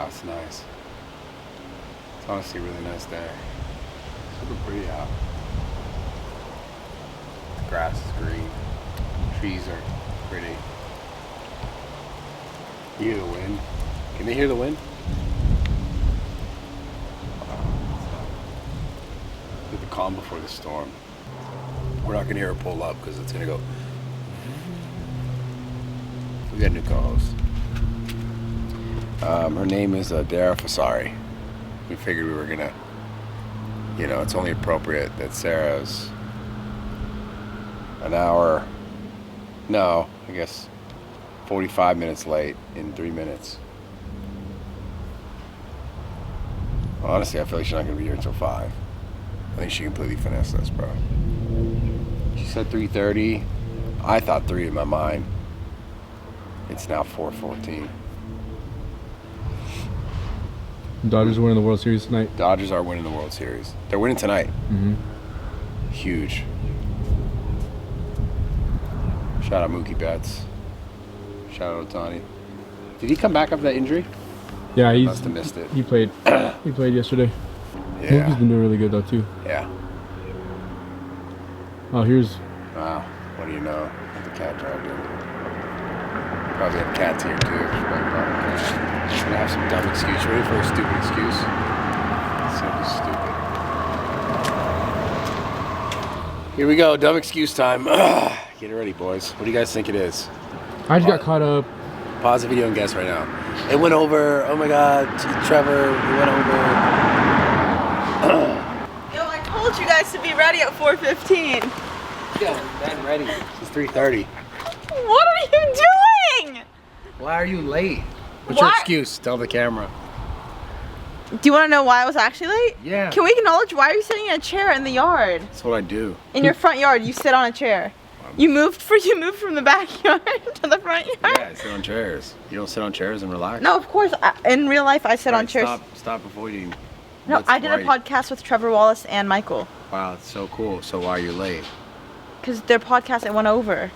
Wow, it's nice. It's honestly a really nice day. Super pretty out. The grass is green. Trees are pretty. You hear the wind? Can they hear the wind? With the calm before the storm. We're not gonna hear her pull up because it's gonna go. We got a new co-host. Her name is Dara Fasari. We figured we were gonna, you know, it's only appropriate that Sarah's an hour, no, I guess 45 minutes late in 3 minutes. Honestly, I feel like she's not gonna be here until 5. I think she completely finessed us, bro. She said 3:30. I thought 3 in my mind. It's now 4:14. Dodgers winning the World Series tonight. Dodgers are winning the World Series. They're winning tonight. Mm-hmm. Huge. Shout out Mookie Betts. Shout out Ohtani. Did he come back after that injury? Yeah, he Must have missed it. He played. He played yesterday. Yeah. Mookie's been doing really good though too. Yeah. Oh, here's. Wow. What do you know? What the cat dragged in. Probably have cats here too. She's gonna have some dumb excuse. Ready for a stupid excuse? Simply stupid. Here we go. Dumb excuse time. Get ready, boys. What do you guys think it is? I just got caught up. Pause the video and guess right now. It went over. Oh my God, Trevor. It went over. Yo, I told you guys to be ready at 4:15. Yeah, I'm ready. It's 3:30. What are you doing? Why are you late? What's your excuse? Tell the camera. Do you want to know why I was actually late? Yeah. Can we acknowledge why are you sitting in a chair in the yard? That's what I do. In your front yard, you sit on a chair. You moved from the backyard to the front yard? Yeah, I sit on chairs. You don't sit on chairs and relax? No, of course. In real life, I sit on chairs. Stop avoiding. No, I did a podcast with Trevor Wallace and Michael. Wow, it's so cool. So why are you late? Because their podcast, it went over.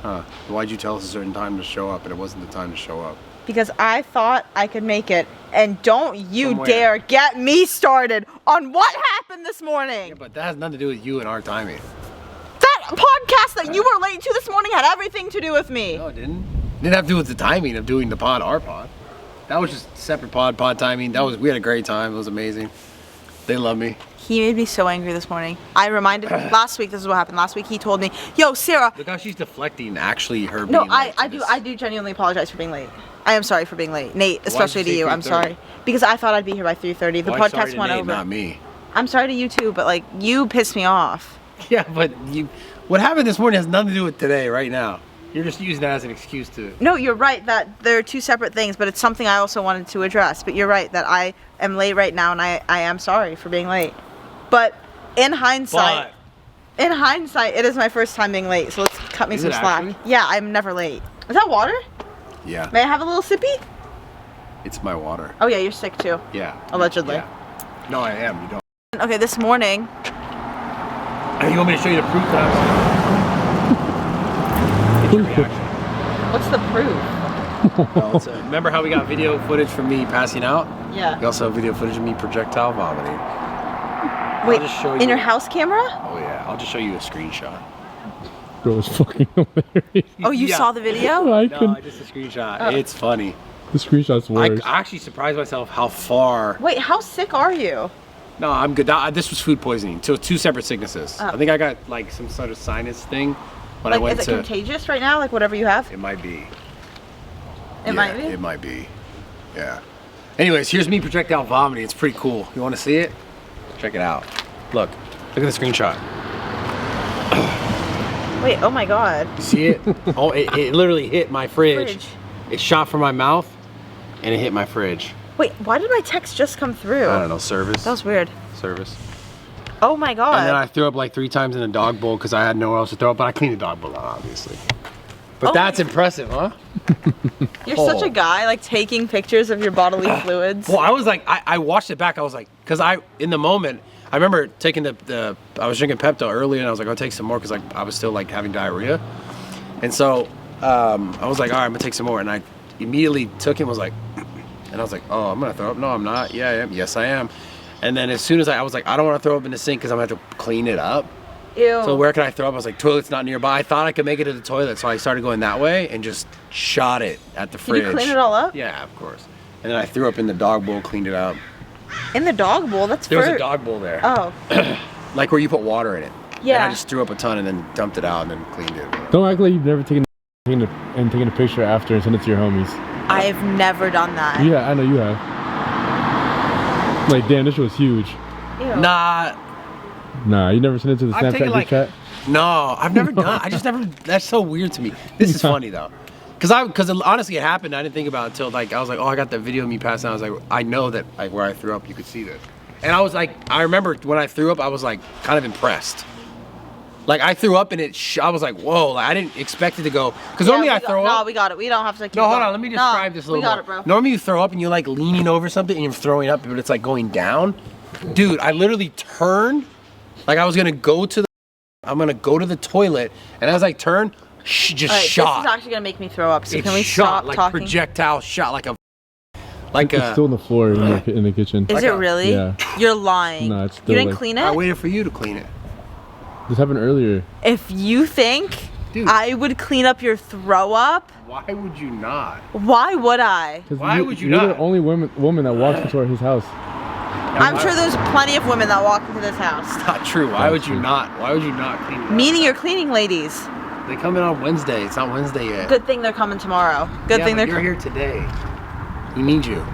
Huh. Why'd you tell us a certain time to show up and it wasn't the time to show up? Because I thought I could make it. And don't you From where? dare get me started on what happened this morning. Yeah, but that has nothing to do with you and our timing. That podcast that you were late to this morning had everything to do with me. No, it didn't. It didn't have to do with the timing of doing the pod, our pod. That was just separate pod timing. We had a great time. It was amazing. They love me. He made me so angry this morning. I reminded him last week, this is what happened. Last week he told me, yo, Sarah. Look how she's deflecting actually her being No, late. I do genuinely apologize for being late. I am sorry for being late. Nate, especially to you, I'm 3:30? sorry. Because I thought I'd be here by 3:30. The Why sorry podcast to went Nate, over. Not me. I'm sorry to you too, but like, you pissed me off. Yeah, but what happened this morning has nothing to do with today, right now. You're just using that as an excuse to... No, you're right that they're two separate things, but it's something I also wanted to address. But you're right that I am late right now, and I am sorry for being late. But in hindsight, it is my first time being late, so let's cut me some slack. Actually? Yeah, I'm never late. Is that water? Yeah. May I have a little sippy? It's my water. Oh yeah, you're sick too. Yeah. Allegedly. Yeah. No, I am. You don't. Okay, this morning. You want me to show you the proof that What's the proof? Remember how we got video footage from me passing out? Yeah. We also have video footage of me projectile vomiting. Wait, I'll just show in you. your house camera? Oh yeah, I'll just show you a screenshot. Bro, it's fucking hilarious. Oh, you saw the video? I No, couldn't. just a screenshot. It's funny. The screenshot's worse. I actually surprised myself how far. Wait, how sick are you? No, I'm good. This was food poisoning. So 2 separate sicknesses. Oh. I think I got like some sort of sinus thing. But I Like, went is it to. contagious right now? Like whatever you have? It might be. It might be? It might be. Yeah. Anyways, here's me projectile vomiting. It's pretty cool. You want to see it? Check it out. Look at the screenshot. Wait, oh my god. You see it? Oh, it literally hit my fridge. It shot from my mouth, and it hit my fridge. Wait, why did my text just come through? I don't know, service. That was weird. Service. Oh my god. And then I threw up like 3 times in a dog bowl because I had nowhere else to throw up, but I cleaned the dog bowl out, obviously. But that's impressive, huh? You're such a guy, like taking pictures of your bodily fluids. Well, I was like, I watched it back. I was like, because in the moment, I remember taking I was drinking Pepto earlier, and I was like, I'll take some more because like I was still like having diarrhea. And so I was like, all right, I'm gonna take some more. And I immediately took it and was like, And I was like, oh, I'm gonna throw up. No, I'm not. Yeah, I am. Yes, I am. And then as soon as I was like, I don't want to throw up in the sink because I'm gonna have to clean it up. Ew. So where can I throw up? I was like, toilet's not nearby. I thought I could make it to the toilet, so I started going that way and just shot it at the fridge. Did you clean it all up? Yeah, of course. And then I threw up in the dog bowl, cleaned it up. In the dog bowl? That's There was a dog bowl there. Oh. Like where you put water in it. Yeah. And I just threw up a ton and then dumped it out and then cleaned it. Don't act like you've never taken a picture after and sent it to your homies. I've never done that. Yeah, I know you have. Like, damn, this was huge. Ew. Nah, you never sent it to the I've taken, Snapchat group like- chat? No, I've never done. I just never. That's so weird to me. This is funny though, because honestly it happened. I didn't think about it until like I was like, oh, I got that video of me passing out. I was like, I know that like where I threw up, you could see this. And I was like, I remember when I threw up, I was like kind of impressed. Like I threw up and I was like, whoa! Like, I didn't expect it to go because normally I throw up. No, we got it. We don't have to. Keep No, hold going. on. Let me describe this a little We got more. it, bro. Normally you throw up and you're like leaning over something and you're throwing up, but it's like going down. Dude, I literally turned, like I was gonna go to the. I'm gonna go to the toilet, and as I turn, just All right, shot. This is actually gonna make me throw up. So It can we shot stop like talking? projectile shot like a. It's still on the floor in the kitchen. Is like it a- really? Yeah. You're lying. No, it's still You didn't like- clean I it? waited for you to clean it. This happened earlier. If you think Dude. I would clean up your throw up, Why would you not? why would I? 'Cause Why would you you're not? the only woman that walks into his house. I'm sure there's plenty of women that walk into this house. Not true. Why would you not? Why would you not clean it? Meaning you're cleaning ladies. They come in on Wednesday. It's not Wednesday yet. Good thing they're coming tomorrow. Good Yeah, thing but they're you're here today. We need you.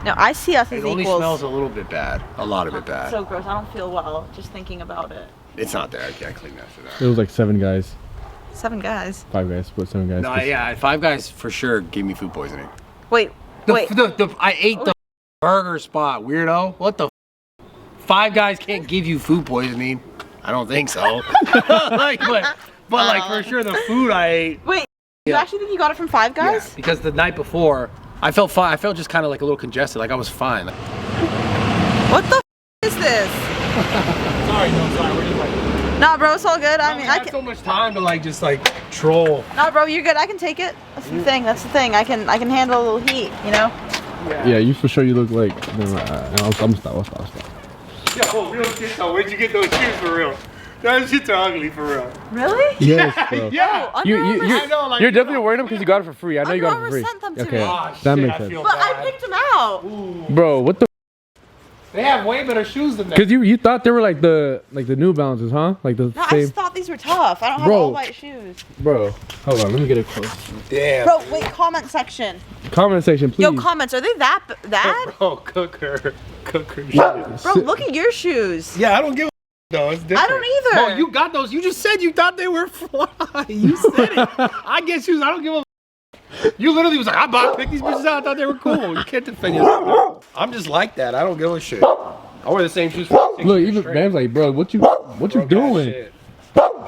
No, I see us as It only equals. smells a little bit bad. A lot of it bad. So gross. I don't feel well just thinking about it. It's not there. I can't clean after that. It was like 7 guys. 7 guys. 5 guys, but 7 guys. No, yeah, 5 guys for sure gave me food poisoning. Wait. Wait. I ate the burger spot, weirdo. What the? 5 guys can't give you food poisoning. I don't think so. like, but like for sure the food I ate. Wait. You Yeah. actually think you got it from 5 guys? Yeah, because the night before I felt fine. I felt just kind of like a little congested. Like I was fine. What the is this? Sorry, no, sorry. We're just like. Nah, bro, it's all good. I mean, I have can. so much time to like just like troll. Nah, bro, you're good. I can take it. That's the thing. That's the thing. I can handle a little heat. You know. Yeah, you for sure you look like. I'll stop. Yo, real shit though. Where'd you get those shoes for real? Those shits are ugly for real. Really? Yes, bro. Yeah. Under Armour- I know, like, You're definitely wearing them because you got it for free. I know you got it Under for free. Armour sent them to Okay, me. Oh, that shit, makes I sense. feel But I bad. picked them out. Bro, what the? They have way better shoes than that. Because you thought they were like the New Balances, huh? Like the No, I same. just thought these were tough. I don't have Bro. all white shoes. Bro, hold on, let me get it close. Damn. Bro, wait. Comment section. Comment section, please. Yo, comments. Are they that bad? Bro, cooker shit. Bro, look at your shoes. Yeah, I don't give a though. It's different. I don't either. Bro, you got those. You just said you thought they were fly. You said it. I get shoes. I don't give a. You literally was like, I picked these bitches out. I thought they were cool. You can't defend yourself. I'm just like that. I don't give a shit. I wear the same shoes for 6 Look, years even straight. man's like, bro, what you Broke ass doing? shit.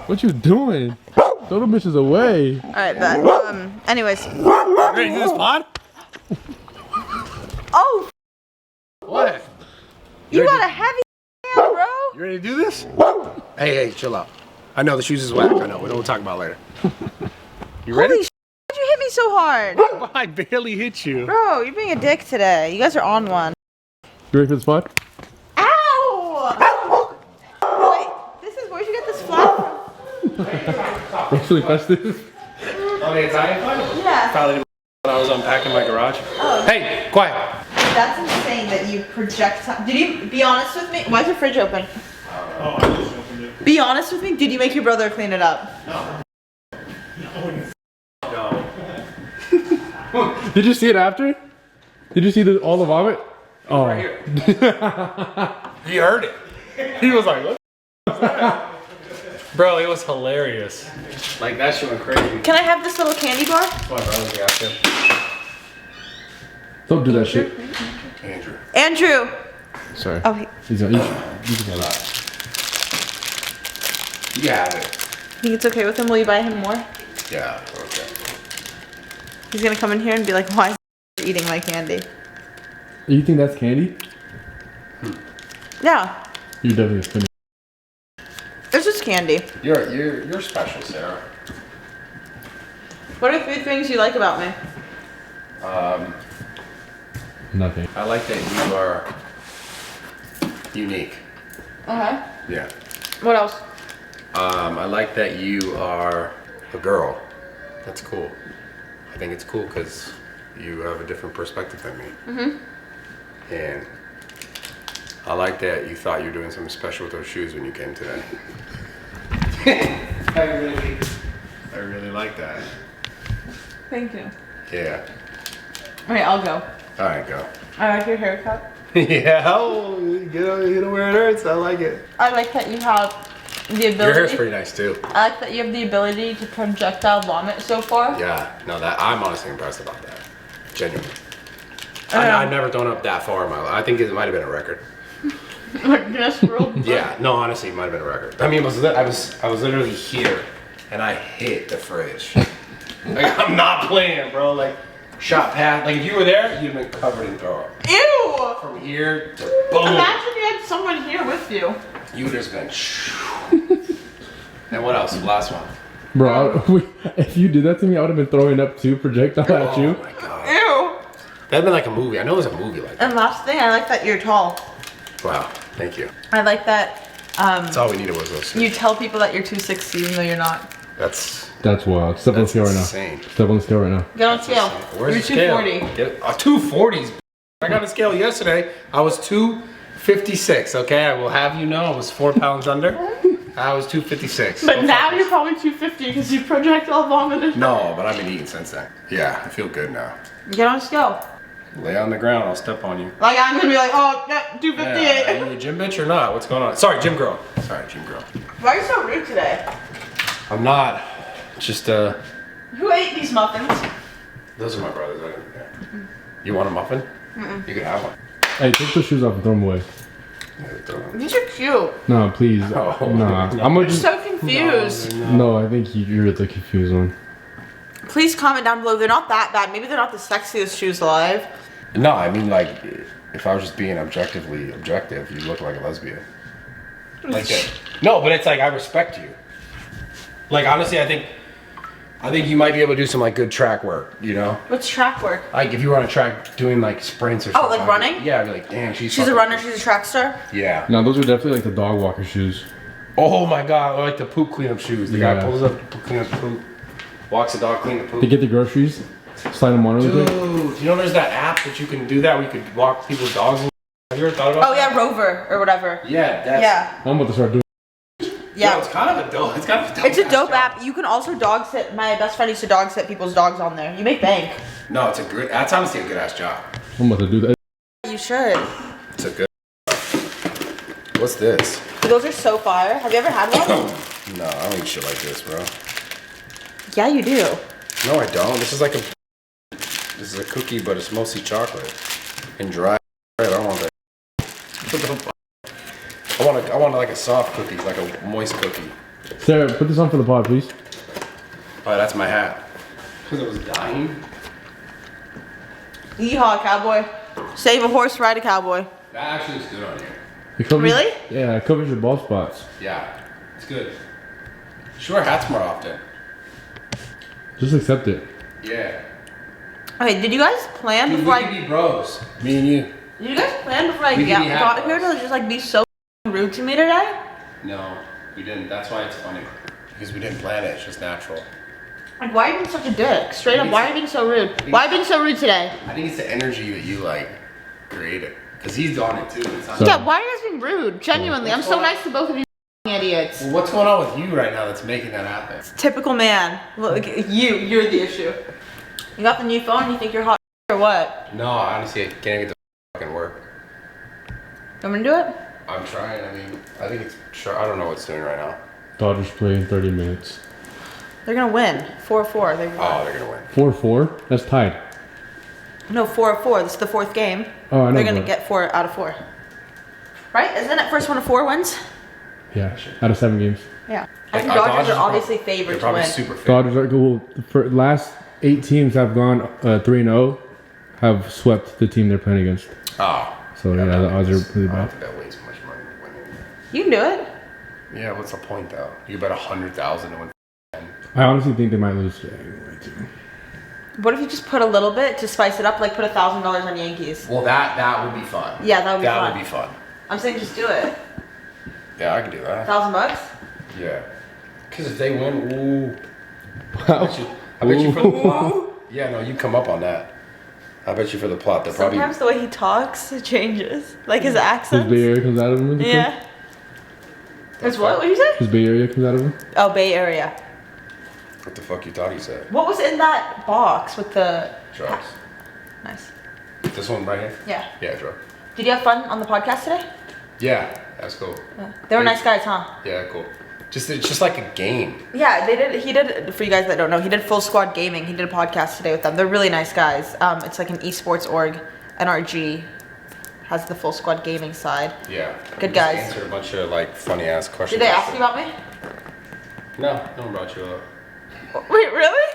What you doing? Throw them bitches away. All right, but anyways. You ready to do this pod? Oh, What? you ready got a heavy hand, bro. You ready to do this? Hey, chill out. I know the shoes is whack. I know. We'll talk about it later. You ready? Holy why'd you hit me so hard? I barely hit you. Bro, you're being a dick today. You guys are on one. You ready for the spot? Ow! Wait, where'd you get this flat from? It's really festive. Oh, the Italian pod? Yeah. Probably when I was unpacking my garage. Oh. Hey, quiet. That's insane that you project time. Did you be honest with me? Why is your fridge open? Oh, I just opened it. Be honest with me. Did you make your brother clean it up? No. Did you see it after? Did you see all the vomit? Oh. Right here. He heard it. He was like, what the f- is that? Bro, it was hilarious. Like, that shit went crazy. Can I have this little candy bar? Come on, bro. Let me ask him. Don't do that shit. Andrew. Andrew. Sorry. Oh, He's gonna, you can have that. You have it. think it's okay with him? Will you buy him more? Yeah, okay. He's gonna come in here and be like, why is he eating my candy? You think that's candy? Yeah. You definitely finished. It's just candy. You're special, Sarah. What are 3 things you like about me? Nothing. I like that you are unique. Okay. Yeah. What else? I like that you are a girl. That's cool. I think it's cool because you have a different perspective than me. Mm-hmm. And I like that you thought you were doing something special with those shoes when you came today. I really like that. Thank you. Yeah. Alright, I'll go. Alright, go. I like your haircut. Yeah, oh, you know where it hurts. I like it. I like that you have the ability. Your hair's pretty nice too. I like that you have the ability to projectile vomit so far. Yeah, no, that I'm honestly impressed about that. Genuinely. I've never thrown up that far in my life. I think it might have been a record. Like Guinness World. Yeah, no, honestly, it might have been a record. I mean, I was literally here, and I hit the fridge. Like, I'm not playing, bro. Like, shot past. Like, if you were there, you'd have been covered in throw up. Ew! From here to boom. Imagine you had someone here with you. You would have been. And what else? Last one. Bro, if you did that to me, I would have been throwing up too, projectile at you. Oh my god. Ew! That'd been like a movie. I know it was a movie like that. And last thing, I like that you're tall. Wow, thank you. I like that That's all we needed was those. you tell people that you're 260 even though you're not. That's Wild. Step on the scale right now. insane. Step on the scale right now. Get on scale. Where's You're the scale? 240. Get 240s. I got a scale yesterday. I was 256. Okay, I will have you know I was 4 pounds under. I was 256. But now you're probably 250 because you projectile vomited. No, but I've been eating since then. Yeah, I feel good now. Get on scale. Lay on the ground. I'll step on you. Like I'm gonna be like, oh, yeah, 258. Yeah, are you a gym bitch or not? What's going on? Sorry, gym girl. Sorry, gym girl. Why are you so rude today? I'm not. Just Who ate these muffins? Those are my brothers. I didn't care. You want a muffin? You can have one. Hey, take the shoes off and throw them away. Yeah, throw them. These are cute. No, please. Oh, Nah. no. I'm gonna I'm just. so confused. No, I think you're the confused one. Please comment down below. They're not that bad. Maybe they're not the sexiest shoes alive. No, I mean like, if I was just being objectively objective, you look like a lesbian. Like that. No, but it's like I respect you. Like honestly, I think you might be able to do some like good track work. You know, What's track work? like if you were on a track doing like sprints or Oh, something. like running? Yeah, I'd be like, damn, she's She's a fucking- runner. She's a track star. Yeah. No, those are definitely like the dog walker shoes. Oh my god, I like the poop cleanup shoes. The guy Yeah. pulls up, cleans up poop, walks the dog, clean the poop. They get the groceries, slide them on really quick. Dude, you know there's that app that you can do that where you could walk people's dogs? Have you ever thought about Oh that? yeah, Rover or whatever. Yeah, that's... Yeah. I'm about to start doing. Yeah. No, it's kind of a dope. It's kind of a dope. It's a ass dope job. app. You can also dog sit. My best friend used to dog sit people's dogs on there. You make bank. No, it's a good. That's honestly a good ass job. I'm about to do that. You should. It's a good. What's this? Those are so fire. Have you ever had one? No, I don't eat shit like this, bro. Yeah, you do. No, I don't. This is like a. This is a cookie, but it's mostly chocolate and dry. I don't want that. What the fuck? I want like a soft cookie, like a moist cookie. Sarah, put this on for the pod, please. Oh, that's my hat. Because it was dying. Yeehaw, cowboy. Save a horse, ride a cowboy. That actually looks good on you. It covers, Really? Yeah, it covers your bald spots. Yeah, it's good. You should wear hats more often. Just accept it. Yeah. Okay, did you guys plan Dude, we before could I... be bros. Me and you. Did you guys plan before I We can be got happy. here to just like be so rude to me today? No, we didn't. That's why it's funny. Because we didn't plan it. It's just natural. Like, why are you being such a dick? Straight up, why are you being so rude? Why are you being so rude today? I think it's the energy that you like created. Because he's on it too. It's not So- Yeah, why are you guys being rude? Genuinely, I'm so nice to both of you idiots. Well, what's going on with you right now that's making that happen? Typical man. Look, you're the issue. You got the new phone, you think you're hot or what? No, honestly, I can't get the fucking work. You want me to do it? I'm trying. I mean, I think it's sure. I don't know what it's doing right now. Dodgers play in 30 minutes. They're gonna win. 4-4. They won. Oh, they're gonna win. 4-4? That's tied. No, 4-4. This is the fourth game. Oh, I know. They're gonna but- get 4 out of 4. Right? Isn't it first one of 4 wins? Yeah, out of 7 games. Yeah. I Like, think our Dodgers are prob- obviously They're favored to probably win. super fit. Dodgers are well. For last 8 teams have gone 3-0, have swept the team they're playing against. Oh. So yeah, the odds are really I don't bad. think that way too much money winning. You can do it. Yeah, what's the point though? You bet 100,000 to win. I honestly think they might lose today anyway too. What if you just put a little bit to spice it up, like put $1,000 on Yankees? Well, that would be fun. Yeah, that would be fun. That would be fun. I'm saying just do it. Yeah, I can do that. $1,000? Yeah. Because if they win, ooh. Wow. I bet you for the plot. Yeah, no, you come up on that. I bet you for the plot, they'll probably... Sometimes the way he talks, it changes. Like his accent. His Bay Area comes out of him? Yeah. His what? What did you say? His Bay Area comes out of him? Oh, Bay Area. What the fuck you thought he said? What was in that box with the... Drugs. Nice. This one right here? Yeah. Yeah, drug. Did you have fun on the podcast today? Yeah, that's cool. Yeah. They were nice guys, huh? Yeah, cool. It's just like a game. Yeah, he did, for you guys that don't know, he did Full Squad Gaming. He did a podcast today with them. They're really nice guys. It's like an esports org. NRG has the Full Squad Gaming side. Yeah. Good guys. Answered a bunch of like funny ass questions. Did they ask you about me? No, no one brought you up. Wait, really?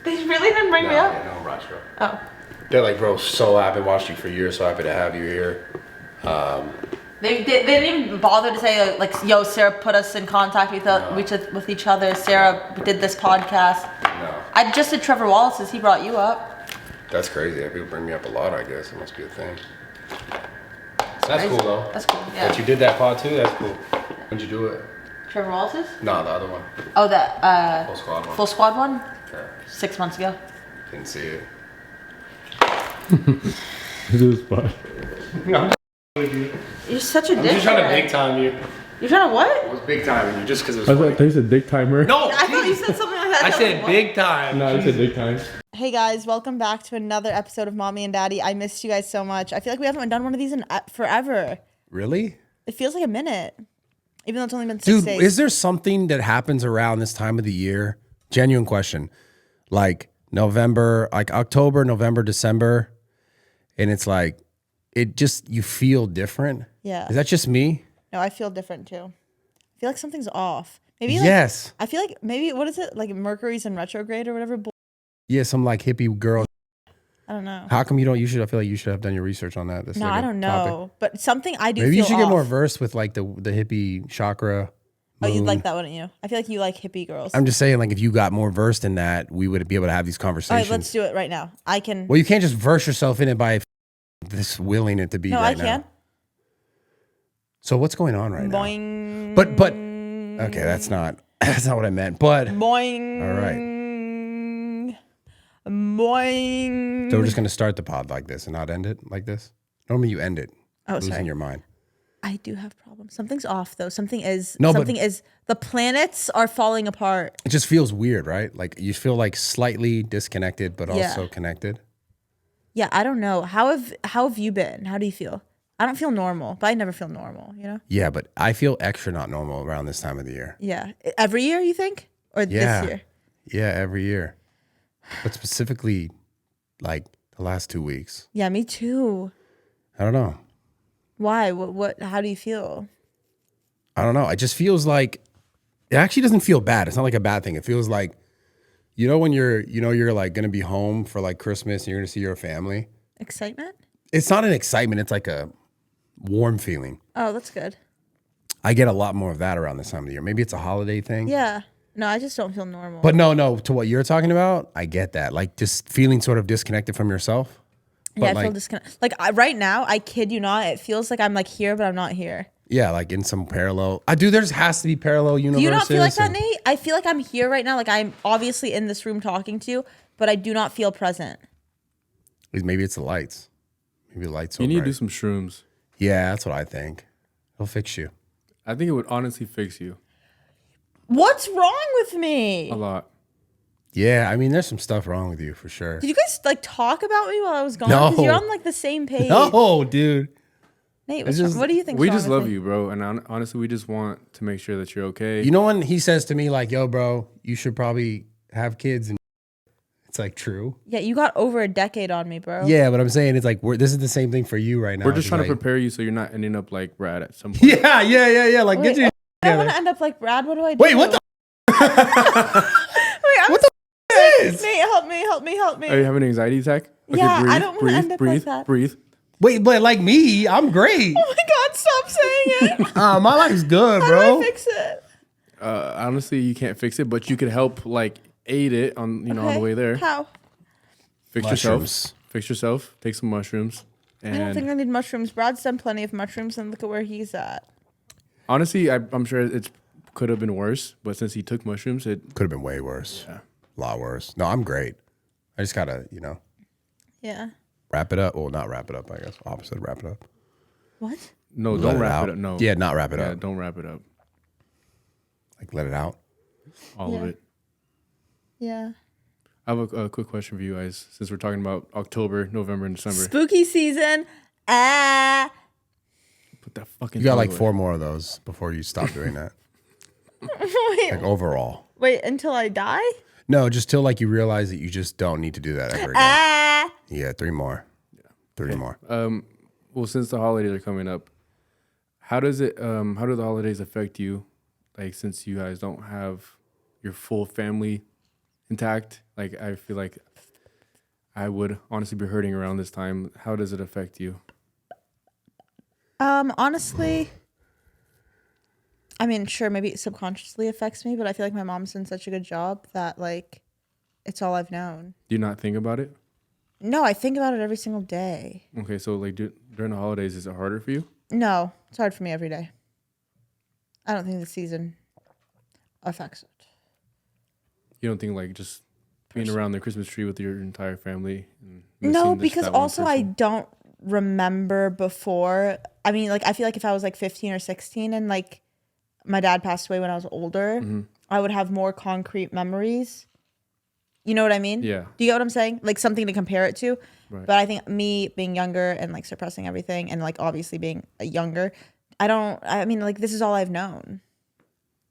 They really didn't bring me up? Yeah, no one brought you up. Oh. They're like, bro, so happy, watched you for years, so happy to have you here. They didn't even bother to say like, yo, Sarah put us in contact with each other. Sarah did this podcast. No. I just did Trevor Wallace's. He brought you up. That's crazy. People bring me up a lot, I guess. It must be a thing. That's cool, though. That's cool, yeah. That you did that pod, too? That's cool. When'd you do it? Trevor Wallace's? No, the other one. Oh, that Full Squad one. Full Squad one? Yeah. 6 months ago. Didn't see it. This is fun. No, You're such a dick. I'm just trying to big time you. You're trying to what? It was big timing you just because it was I funny. thought you said dick timer. No! I thought you said something like that. I said big time. No, you said dick time. Hey guys, welcome back to another episode of Mommy and Daddy. I missed you guys so much. I feel like we haven't done one of these in forever. Really? It feels like a minute. Even though it's only been 6 Dude, days. is there something that happens around this time of the year? Genuine question. Like November, like October, November, December, and it's like, it just, you feel different? Yeah. Is that just me? No, I feel different too. I feel like something's off. Maybe like, Yes. I feel like maybe, what is it? Like Mercury's in retrograde or whatever? Yeah, some like hippie girl. I don't know. How come you don't, I feel like you should have done your research on that. That's No, like I a don't topic. know. But something I do Maybe feel you should get off. more versed with like the hippie chakra. Oh, you'd moon. like that, wouldn't you? I feel like you like hippie girls. I'm just saying, like, if you got more versed in that, we would be able to have these All conversations. right, let's do it right now. I can. Well, you can't just verse yourself in it by this willing it to be No, right I can. now. So what's going on right Boing. now? But okay, that's not what I meant. But Boing. all right. Boing. So we're just gonna start the pod like this and not end it like this. Normally you end it. Oh, losing sorry. your mind. I do have problems. Something's off though. Something is. No, but- something is. The planets are falling apart. It just feels weird, right? Like you feel like slightly disconnected, but Yeah. also connected. Yeah, I don't know. How have you been? How do you feel? I don't feel normal, but I never feel normal. You know? Yeah, but I feel extra not normal around this time of the year. Yeah. Every year, you think, or Yeah. this year? Yeah, every year. But specifically, like the last 2 weeks. Yeah, me too. I don't know. Why? What? How do you feel? I don't know. It just feels like it actually doesn't feel bad. It's not like a bad thing. It feels like, when you're like going to be home for like Christmas and you're going to see your family. Excitement? It's not an excitement. It's like a warm feeling. Oh, that's good. I get a lot more of that around this time of the year. Maybe it's a holiday thing. Yeah. No, I just don't feel normal. But no, to what you're talking about, I get that. Like just feeling sort of disconnected from yourself. yeah, But I feel disconnected. Like right now, I kid you not, it feels like I'm like here, but I'm not here. Yeah, like in some parallel. There has to be parallel universes. Do you not feel like that, Nate? I feel like I'm here right now. Like I'm obviously in this room talking to you, but I do not feel present. Maybe it's the lights. Maybe the lights. You need to do some shrooms. Yeah, that's what I think. It'll fix you. I think it would honestly fix you What's wrong with me? a lot. Yeah, I mean, there's some stuff wrong with you for sure. Did you guys like talk about me while I was gone? No. Because you're on like the same page. No, dude. Nate, what do you think? We just love you, bro. And honestly, we just want to make sure that you're okay. You know when he says to me like, "Yo, bro, you should probably have kids," and it's like true. Yeah, you got over a decade on me, bro. Yeah, but I'm saying it's like this is the same thing for you right now. We're just It's trying like, to prepare you so you're not ending up like Brad at some point. Yeah. Like, Wait, get your I don't want together. to end up like Brad. What do I do? Wait, what the? Wait, What the is? Nate, help me. Are you having an anxiety attack? Yeah, I don't wanna end up like that. Breathe. Wait, but like me, I'm great. Oh my God, stop saying it. My life's good, How bro. do I fix it? Honestly, you can't fix it, but you could help like ate it on on the Okay. way there. How? Fix Mushrooms. yourself. Fix yourself. Take some mushrooms. I don't think And I need mushrooms. Brad's done plenty of mushrooms, and look at where he's at. honestly, I'm sure it could have been worse, but since he took mushrooms, it Could have been way worse. Yeah. A lot worse. No, I'm great. I just gotta, Yeah. wrap it up. Well, not wrap it up, I guess. Opposite of wrap it up. What? no, Let don't it wrap out. it up. No. Yeah, not wrap it Yeah, up. don't wrap it up. Like let it out. All of Yeah. it. Yeah. I have a quick question for you guys, since we're talking about October, November, and December. Spooky season. Ah. Put that fucking. You got thing like away. 4 more of those before you stop doing that. Wait, Like overall. wait until I die? No, just till like you realize that you just don't need to do that ever again. Ah. Yeah, 3 more. Yeah. 3 more. Well, since the holidays are coming up, how does it? How do the holidays affect you? Like, since you guys don't have your full family intact, like I feel like I would honestly be hurting around this time. How does it affect you? Honestly, I mean, sure, maybe it subconsciously affects me, but I feel like my mom's done such a good job that like it's all I've known. Do you not think about it? No, I think about it every single day. Okay, so like during the holidays, is it harder for you? No, it's hard for me every day. I don't think the season affects it. You don't think like just being around the Christmas tree with your entire family? And No, missing because that one also I person? don't remember before. I mean, like I feel like if I was like 15 or 16 and like my dad passed away when I was older, Mm-hmm. I would have more concrete memories. You know what I mean? Yeah. Do you get what I'm saying? Like something to compare it to. Right. But I think me being younger and like suppressing everything and like obviously being younger, I mean, like this is all I've known.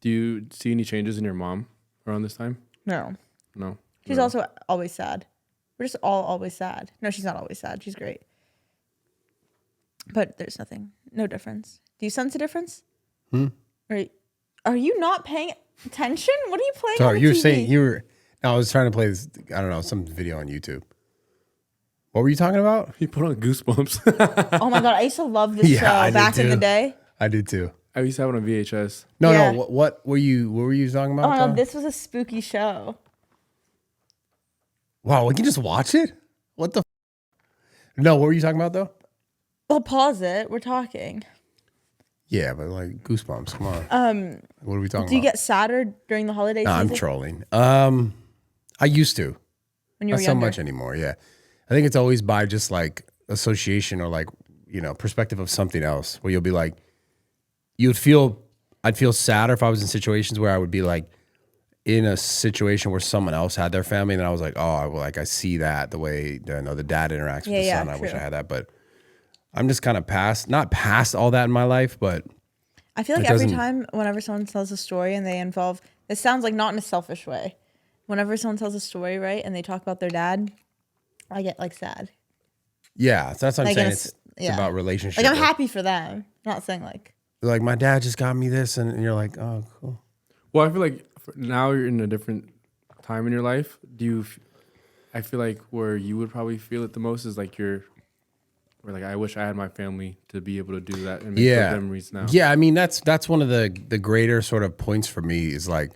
Do you see any changes in your mom around this time? No. No. She's No. also always sad. We're just all always sad. No, she's not always sad. She's great. But there's no difference. Do you sense a difference? Are you not paying attention? What are you playing on Sorry, the you were TV? saying I was trying to play this, I don't know, some video on YouTube. What were you talking about? You put on goosebumps. Oh my God, I used to love this Yeah, I show did back in the too. day. I did too. I used to have it on VHS. No, Yeah. no. What were you talking about? Oh my God, though? this was a spooky show. Wow, we can just watch it? What the? No, what were you talking about though? Well, pause it. We're talking. Yeah, but like goosebumps. Come on. What are we talking Do you about? get sadder during the holiday No, season? I'm trolling. I used to. When you were Not so younger? much anymore. Yeah, I think it's always by just like association or like perspective of something else. Where you'll be like, I'd feel sadder if I was in situations where I would be like in a situation where someone else had their family, and then I was like, oh, well, like I see that the way the dad interacts with the Yeah, son. I wish I true. had that, but I'm just kind of not past all that in my life, but I feel like It every doesn't- time, whenever someone tells a story and they involve, this sounds like not in a selfish way. Whenever someone tells a story, right, and they talk about their dad, I get like sad. yeah, so that's what I'm Like, saying. in a It's, s- it's yeah. about relationship. Like I'm with- happy for them. I'm not saying like. Like my dad just got me this, and you're like, oh, cool. Well, I feel like now you're in a different time in your life. I feel like where you would probably feel it the most is like where like I wish I had my family to be able to do that and make Yeah. those memories now. Yeah, I mean that's one of the greater sort of points for me is like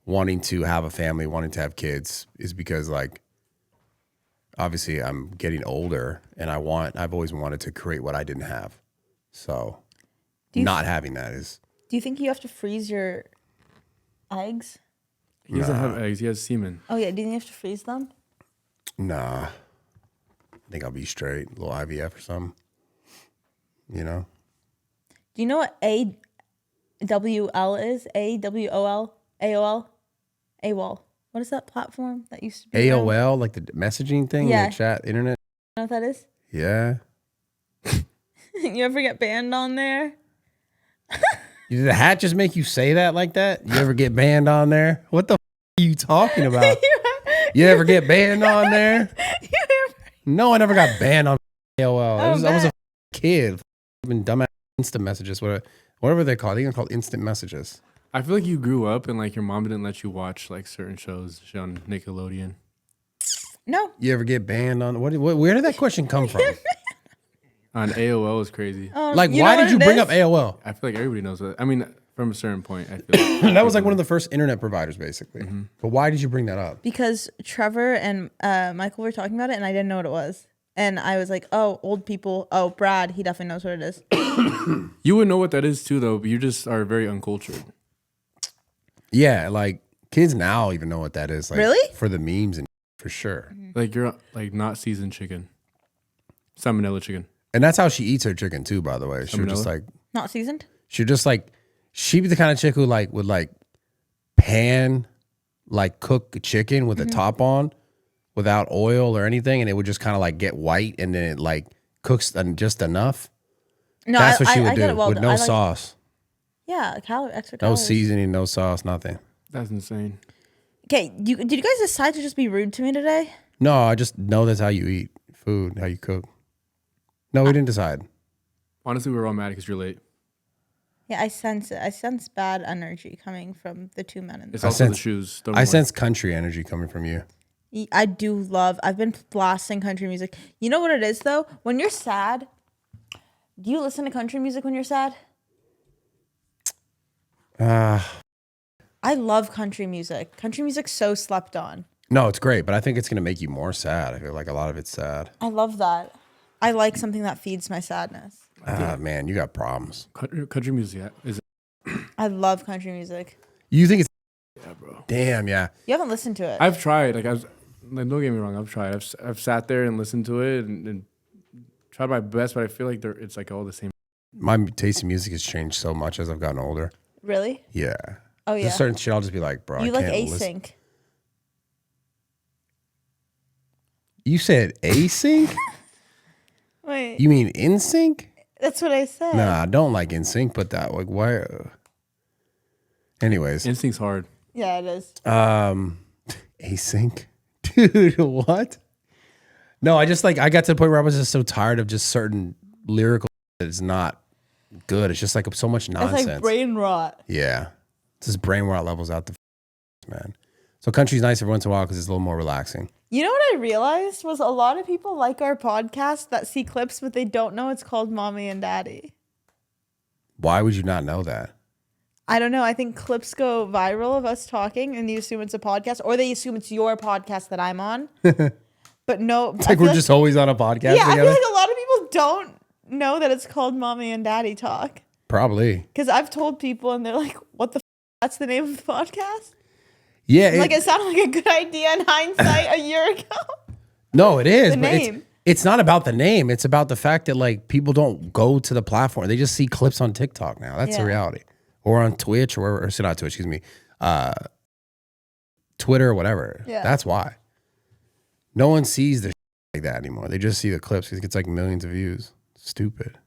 wanting to have a family, wanting to have kids, is because like obviously I'm getting older and I've always wanted to create what I didn't have. So Do you not having that is Do you think you have to freeze your eggs? He doesn't have eggs. He has semen. Oh yeah, do you think you have to freeze them? nah. I think I'll be straight, a little IVF or something. You know? Do you know what AWL is? AWOL? AOL? AWOL. What is that platform that used to be? around? AOL, like the messaging thing, Yeah. the chat, internet. You know what that is? Yeah. You ever get banned on there? Did the hat just make you say that like that? You ever get banned on there? What the are you talking about? You ever get banned on there? No, I never got banned on AOL. I was a kid. Even dumbass instant messages, whatever they're called. I think they're called instant messages. I feel like you grew up and like your mom didn't let you watch like certain shows on Nickelodeon. No. You ever get banned on where did that question come from? On AOL is crazy. Like, You why know did you what it bring is? up AOL? I feel like everybody knows that. I mean, From a certain point, I feel like That was like one of the first internet providers, basically. But why did you bring that up? Because Trevor and Michael were talking about it, and I didn't know what it was. And I was like, oh, old people. Oh, Brad, he definitely knows what it is. you would know what that is too, though. But you just are very uncultured. Yeah, like kids now even know what that is. Like, Really? For the memes and for sure. Like you're like not seasoned chicken, salmonella chicken. And that's how she eats her chicken too, by the way. She would just Salmonella? like, Not seasoned? she'd be the kind of chick who like would like pan, like cook chicken with the top on without oil or anything. And it would just kind of like get white and then it like cooks just enough. No, That's what she would I get do it well with done. no I like- sauce, Yeah, extra no calories. seasoning, no sauce, nothing. That's insane. Okay, did you guys decide to just be rude to me today? No, I just know that's how you eat food, how you cook. No, we didn't decide. Honestly, we were all mad because you're late. Yeah, I sense it. I sense bad energy coming from the two men in It's this. also sense- the shoes. Don't I worry. sense country energy coming from you. I do love. I've been blasting country music. You know what it is though? When you're sad, do you listen to country music when you're sad? I love country music. Country music's so slept on. No, it's great, but I think it's going to make you more sad. I feel like a lot of it's sad. I love that. I like something that feeds my sadness. Ah, man, you got problems. Country music is I love country music. You think it's... yeah, bro. Damn, yeah. You haven't listened to it. I've tried. Like don't get me wrong. I've tried. I've sat there and listened to it and tried my best, but I feel like it's like all the same. My taste in music has changed so much as I've gotten older. Really? Yeah. Oh yeah. There's certain shit I'll just be like, bro, You I like can't listen. async. You said async? Wait. You mean in sync? That's what I said. Nah, I don't like in sync, but that like why? Anyways, Instinct's hard. Yeah, it is. async, dude. What? No, I just like I got to the point where I was just so tired of just certain lyrical that it's not good. It's just like so much nonsense. It's like brain rot. Yeah, it's just brain rot levels out the man. So country's nice every once in a while because it's a little more relaxing. You know what I realized was a lot of people like our podcast that see clips, but they don't know it's called Mommy and Daddy. Why would you not know that? I don't know. I think clips go viral of us talking and you assume it's a podcast, or they assume it's your podcast that I'm on. But no. It's like we're just always on a podcast Yeah, I together. feel like a lot of people don't know that it's called Mommy and Daddy Talk. Probably. Because I've told people and they're like, what the that's the name of the podcast? Yeah. Like it sounded like a good idea in hindsight a year ago. No, it is. The but name. It's not about the name. It's about the fact that like people don't go to the platform. They just see clips on TikTok now. That's the Yeah. reality. Or on Twitch or not Twitch, excuse me. Twitter or whatever. Yeah. That's why. No one sees the like that anymore. They just see the clips because it gets like millions of views. Stupid.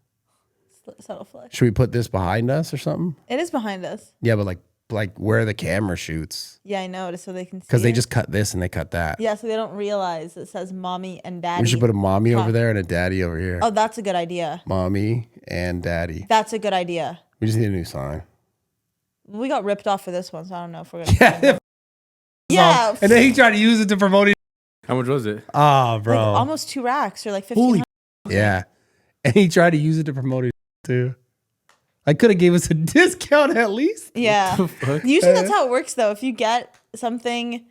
Subtle flex. Should we put this behind us or something? It is behind us. Yeah, but like where the camera shoots. Yeah, I know. So they can see. Because they it. just cut this and they cut that. Yeah, so they don't realize it says Mommy and Daddy. We should put a mommy Talk. over there and a daddy over here. Oh, that's a good idea. Mommy and daddy. That's a good idea. We just need a new sign. We got ripped off for this one, so I don't know if we're gonna. Yeah. And then he tried to use it to promote it. How much was it? Oh, like bro. almost 2 racks or like 15. Yeah. And he tried to use it to promote it too. I could have gave us a discount at least. Yeah. Fuck. Usually that's how it works though. If you get something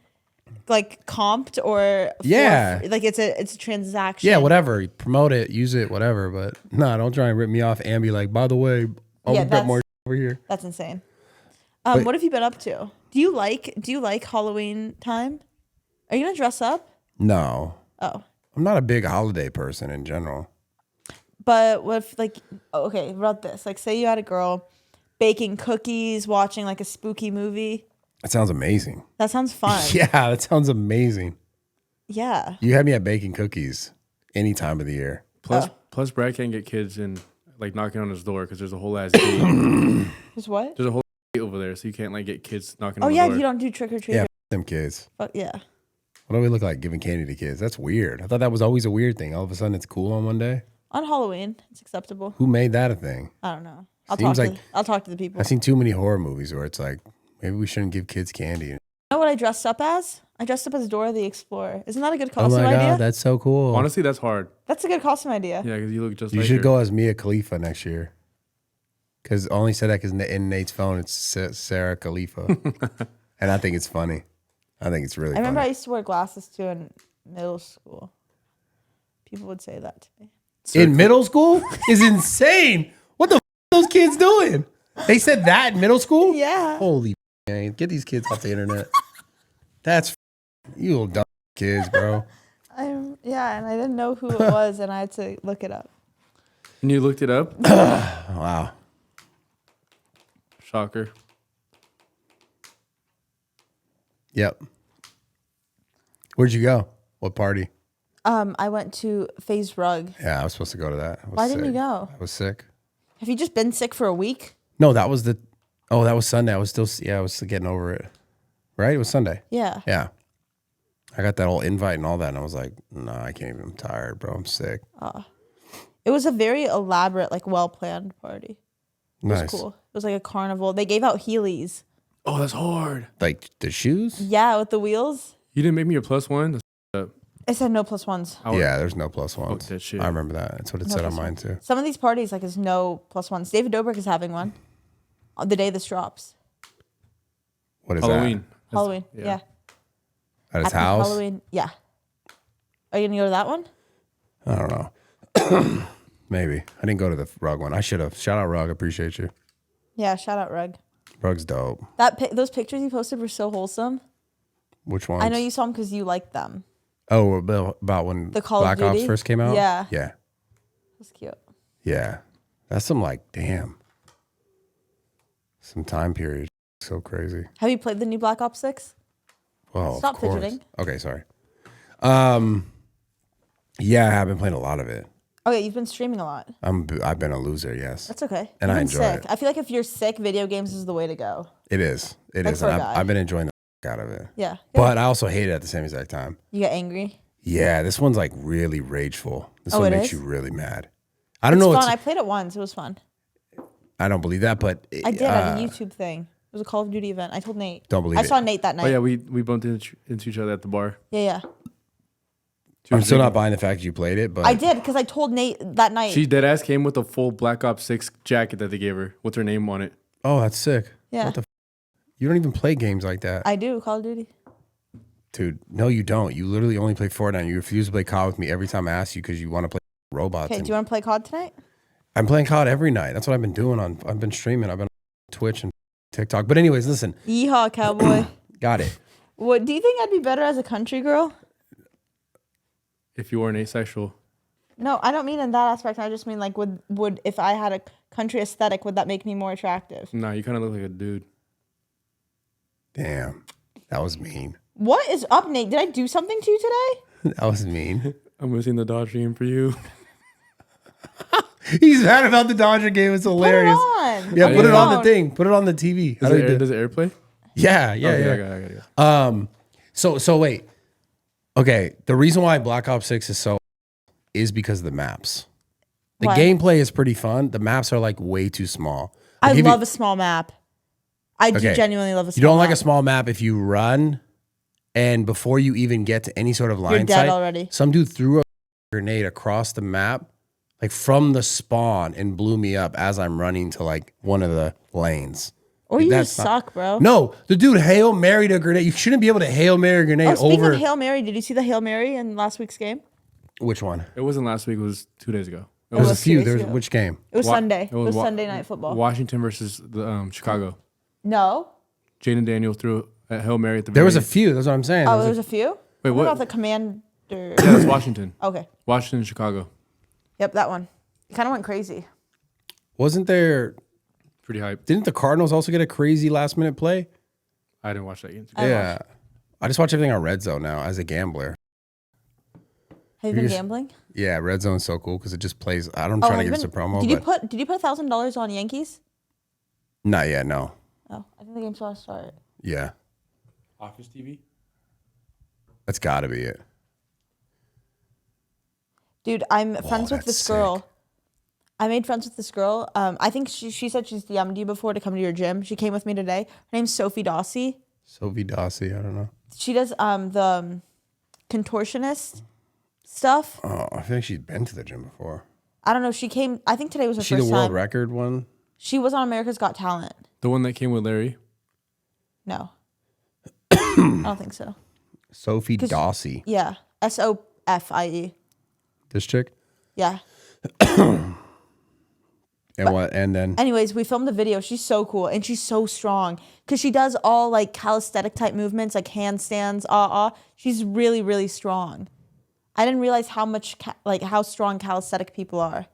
like comped or Yeah. like it's a transaction. Yeah, whatever. Promote it, use it, whatever. But no, don't try and rip me off and be like, by the way, I'll Yeah, bet more over here. That's insane. But- What have you been up to? Do you like Halloween time? Are you gonna dress up? No. Oh. I'm not a big holiday person in general. But what if okay, about this. Like say you had a girl baking cookies, watching like a spooky movie. That sounds amazing. That sounds fun. Yeah, that sounds amazing. Yeah. You had me at baking cookies any time of the year. Plus, Brad can't get kids in like knocking on his door because there's a whole ass gate. Just what? There's a whole gate over there, so you can't like get kids knocking Oh on the yeah, door. you don't do trick or treat. Yeah, them kids. But yeah. What do we look like giving candy to kids? That's weird. I thought that was always a weird thing. All of a sudden it's cool on one day. On Halloween, it's acceptable. Who made that a thing? I don't know. I'll Seems I'll talk to the people. I've seen too many horror movies where it's like, maybe we shouldn't give kids candy. You know what I dressed up as? I dressed up as Dora the Explorer. Isn't that a good Oh costume my idea? God, that's so cool. Honestly, that's hard. That's a good costume idea. Yeah, because you look just You like should her. go as Mia Khalifa next year. Because only said that because in Nate's phone it's Sarah Khalifa, and I think it's funny. I think it's really. I remember I funny. used to wear glasses too in middle school. People would say that to me. In middle school is insane. What the f- are those kids doing? They said that in middle school? Yeah. Holy man, get these kids off the internet. That's you little dumb kids, bro. Yeah, and I didn't know who it was, and I had to look it up. And you looked it up? Wow. Shocker. Yep. Where'd you go? What party? I went to Faze Rug. Yeah, I was supposed to go to that. I was Why didn't you sick. go? I was sick. Have you just been sick for a week? No, that was that was Sunday. I was still getting over it. Right? It was Sunday. Yeah. Yeah. I got that whole invite and all that, and I was like, no, I can't even. I'm tired, bro. I'm sick. It was a very elaborate, like well-planned party. It was Nice. cool. It was like a carnival. They gave out Heelys. Oh, that's hard. Like the shoes? Yeah, with the wheels. You didn't make me a +1? That's up. It said no +1s. Yeah, there's no +1s. that shit. I remember that. That's what it No said on +1s. mine too. Some of these parties, like, is no +1s. David Dobrik is having one on the day this drops. What is Halloween. Halloween. Yeah. yeah. that? At his Happy house? Halloween. Yeah. Are you going to go to that one? I don't know. Maybe. I didn't go to the Rug one. I should have. Shout out Rug. Appreciate you. Yeah, shout out Rug. Rug's dope. Those pictures you posted were so wholesome. Which ones? I know you saw them because you liked them. Oh, about when The Call of Black Ops Duty? first came out? Yeah. Yeah. It was cute. Yeah. That's some damn. Some time period. So crazy. Have you played the new Black Ops 6? Well, Stop of course. fidgeting. Okay, sorry. Yeah, I have been playing a lot of it. Oh, yeah, you've been streaming a lot. I've been a loser, yes. That's okay. And You've I been enjoy sick. it. I feel like if you're sick, video games is the way to go. It is. It Like is. for And a I've, guy. I've been enjoying the out of it. Yeah. Good. But I also hate it at the same exact time. You get angry. Yeah, this one's like really rageful. This Oh, one it makes is? you really mad. I don't know. It's fun. I played it once. It was fun. I don't believe that, but I did at a YouTube thing. It was a Call of Duty event. I told Nate. Don't believe I it. saw Nate that night. Oh, yeah, we bumped into each other at the bar. Yeah. I'm still not buying the fact that you played it, but I did because I told Nate that night. She deadass came with a full Black Ops 6 jacket that they gave her with her name on it. oh, that's sick. Yeah. What the you don't even play games like that. I do Call of Duty. Dude, no, you don't. You literally only play Fortnite. You refuse to play COD with me every time I ask you because you want to play robots. Okay, and- do you want to play COD tonight? I'm playing COD every night. That's what I've been doing I've been streaming. I've been on Twitch and TikTok. But anyways, listen. Yeehaw, cowboy. Got it. What do you think I'd be better as a country girl? If you weren't asexual. No, I don't mean in that aspect. I just mean like would if I had a country aesthetic, would that make me more attractive? Nah, you kind of look like a dude. Damn. That was mean. What is up, Nate? Did I do something to you today? That was mean. I'm missing the Dodge game for you. He's mad about the Dodger game. It's hilarious. Put it on. Yeah, put it on the Phone. thing. Put it on the TV. How do you do- Does it airplay? Yeah, yeah, Okay, yeah. I got it. So wait. Okay, the reason why Black Ops 6 is because of the maps. The Why? gameplay is pretty fun. The maps are like way too small. I I'll give love you, a small map. I do Okay. genuinely love a small you don't map. like a small map if you run and before you even get to any sort of line dead sight, already. some dude threw a grenade across the map, like from the spawn, and blew me up as I'm running to like one of the lanes. Or you That's just not- suck, bro. No, the dude Hail Married a grenade. You shouldn't be able to Hail Mary a grenade Oh, speaking over. of Hail Mary, did you see the Hail Mary in last week's game? Which one? It wasn't last week. It was 2 days ago. It There was a was few. 2 days There's ago. which game? It was Wa- Sunday. It was Wa- Sunday night football. Washington versus the Chicago. No. Jaden Daniel threw a Hail Mary at the There was a beginning. few. That's what I'm saying. Oh, There there was was a few? Wait, what? About the commander. Yeah, that's Washington. Okay. Washington, Chicago. Yep, that one. It kind of went crazy. Wasn't there? Pretty hype. Didn't the Cardinals also get a crazy last minute play? I didn't watch that game. Yeah. I just watch everything on Red Zone now as a gambler. Have you been gambling? Yeah, Red Zone's so cool because it just plays. I'm Oh, trying to have give you us a been- promo. Did you but put $1,000 on Yankees? not yet. No. Oh, I think the game's about to start. Yeah, Office TV? that's got to be it. Dude, I'm friends with that's this sick. girl. I made friends with this girl. I think she said she's DM'd you before to come to your gym. She came with me today. Her name's Sophie Dossie. Sophie Dossie. I don't know. She does the contortionist stuff. Oh, I feel like she's been to the gym before. I don't know. She came. I think today was her Is she first the world time. record one? She was on America's Got Talent. The one that came with Larry? No. I don't think so. Sophie Dawsey. Yeah. Sofie. This chick? Yeah. And what? And then Anyways, we filmed the video. She's so cool and she's so strong because she does all like calisthenic type movements, like handstands. She's really, really strong. I didn't realize how much how strong calisthenic people are.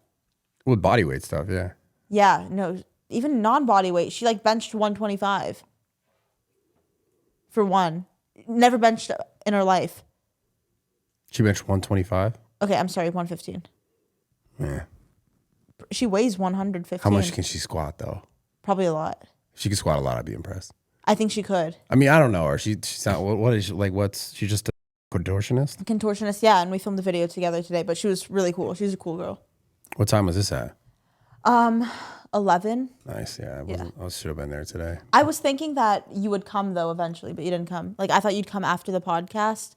with body weight stuff, yeah. Yeah, no, even non-body weight. She like benched 125 for one. Never benched in her life. She benched 125? Okay, I'm sorry, 115. Yeah. She weighs 115. How much can she squat though? Probably a lot. If she could squat a lot, I'd be impressed. I think she could. I mean, I don't know her. She's not, what is she, like, she's just a contortionist? Contortionist, yeah, and we filmed the video together today, but she was really cool. She's a cool girl. What time was this at? 11. Nice, yeah. I should have been there today. I was thinking that you would come though eventually, but you didn't come. Like I thought you'd come after the podcast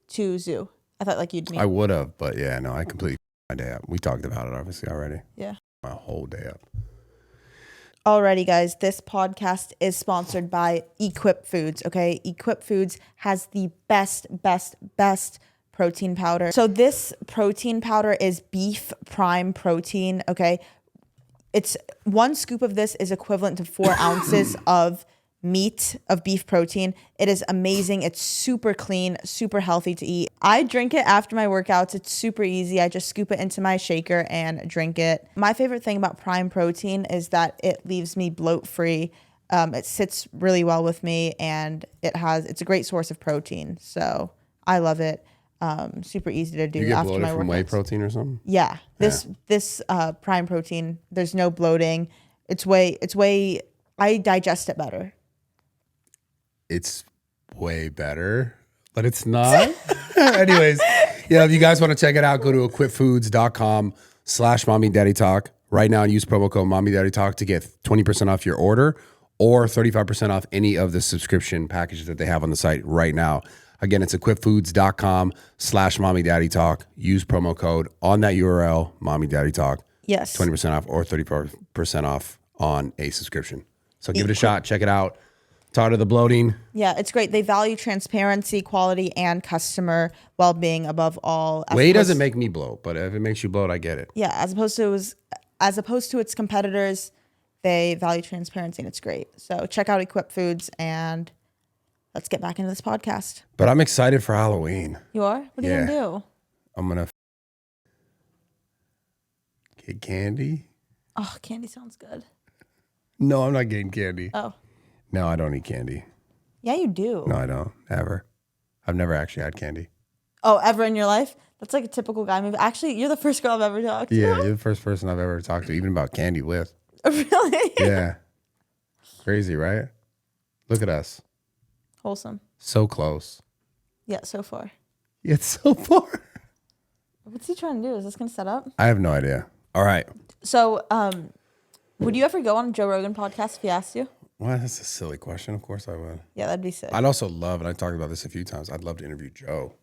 to Zoo. I thought like you'd meet. I would have, but yeah, no, I completely my day up. We talked about it obviously already. Yeah. My whole day up. Alrighty, guys, this podcast is sponsored by Equip Foods, okay? Equip Foods has the best protein powder. So this protein powder is beef prime protein, okay? It's 1 scoop of this is equivalent to 4 ounces of meat, of beef protein. It is amazing. It's super clean, super healthy to eat. I drink it after my workouts. It's super easy. I just scoop it into my shaker and drink it. My favorite thing about prime protein is that it leaves me bloat free. It sits really well with me and it's a great source of protein. So I love it. Super easy to do You get after bloated my from workouts. whey protein or something? Yeah. This prime protein, there's no bloating. It's way I digest it better. It's way better, but it's not. Anyways, yeah, if you guys want to check it out, go to equipfoods.com/mommydaddytalk right now and use promo code mommydaddytalk to get 20% off your order or 35% off any of the subscription packages that they have on the site right now. Again, it's equipfoods.com/mommydaddytalk. Use promo code on that URL, mommydaddytalk. Yes. 20% off or 35% off on a subscription. So give it a shot. Check it out. Tired of the bloating. Yeah, it's great. They value transparency, quality, and customer well-being above all. Whey doesn't make me bloat, but if it makes you bloat, I get it. Yeah, as opposed to its competitors, they value transparency, and it's great. So check out Equip Foods, and let's get back into this podcast. But I'm excited for Halloween. You are? What are you gonna do? I'm gonna get candy. Oh, candy sounds good. No, I'm not getting candy. Oh. No, I don't eat candy. Yeah, you do. No, I don't. Ever. I've never actually had candy. Oh, ever in your life? That's like a typical guy move. Actually, you're the first girl I've ever talked to. Yeah, you're the first person I've ever talked to, even about candy with. Really? Yeah. Crazy, right? Look at us. Wholesome. So close. Yeah, so far. It's so far. What's he trying to do? Is this gonna set up? I have no idea. All right. So, would you ever go on a Joe Rogan podcast if he asked you? Well, that's a silly question. Of course I would. Yeah, that'd be sick. I'd also love, and I talked about this a few times, I'd love to interview Joe.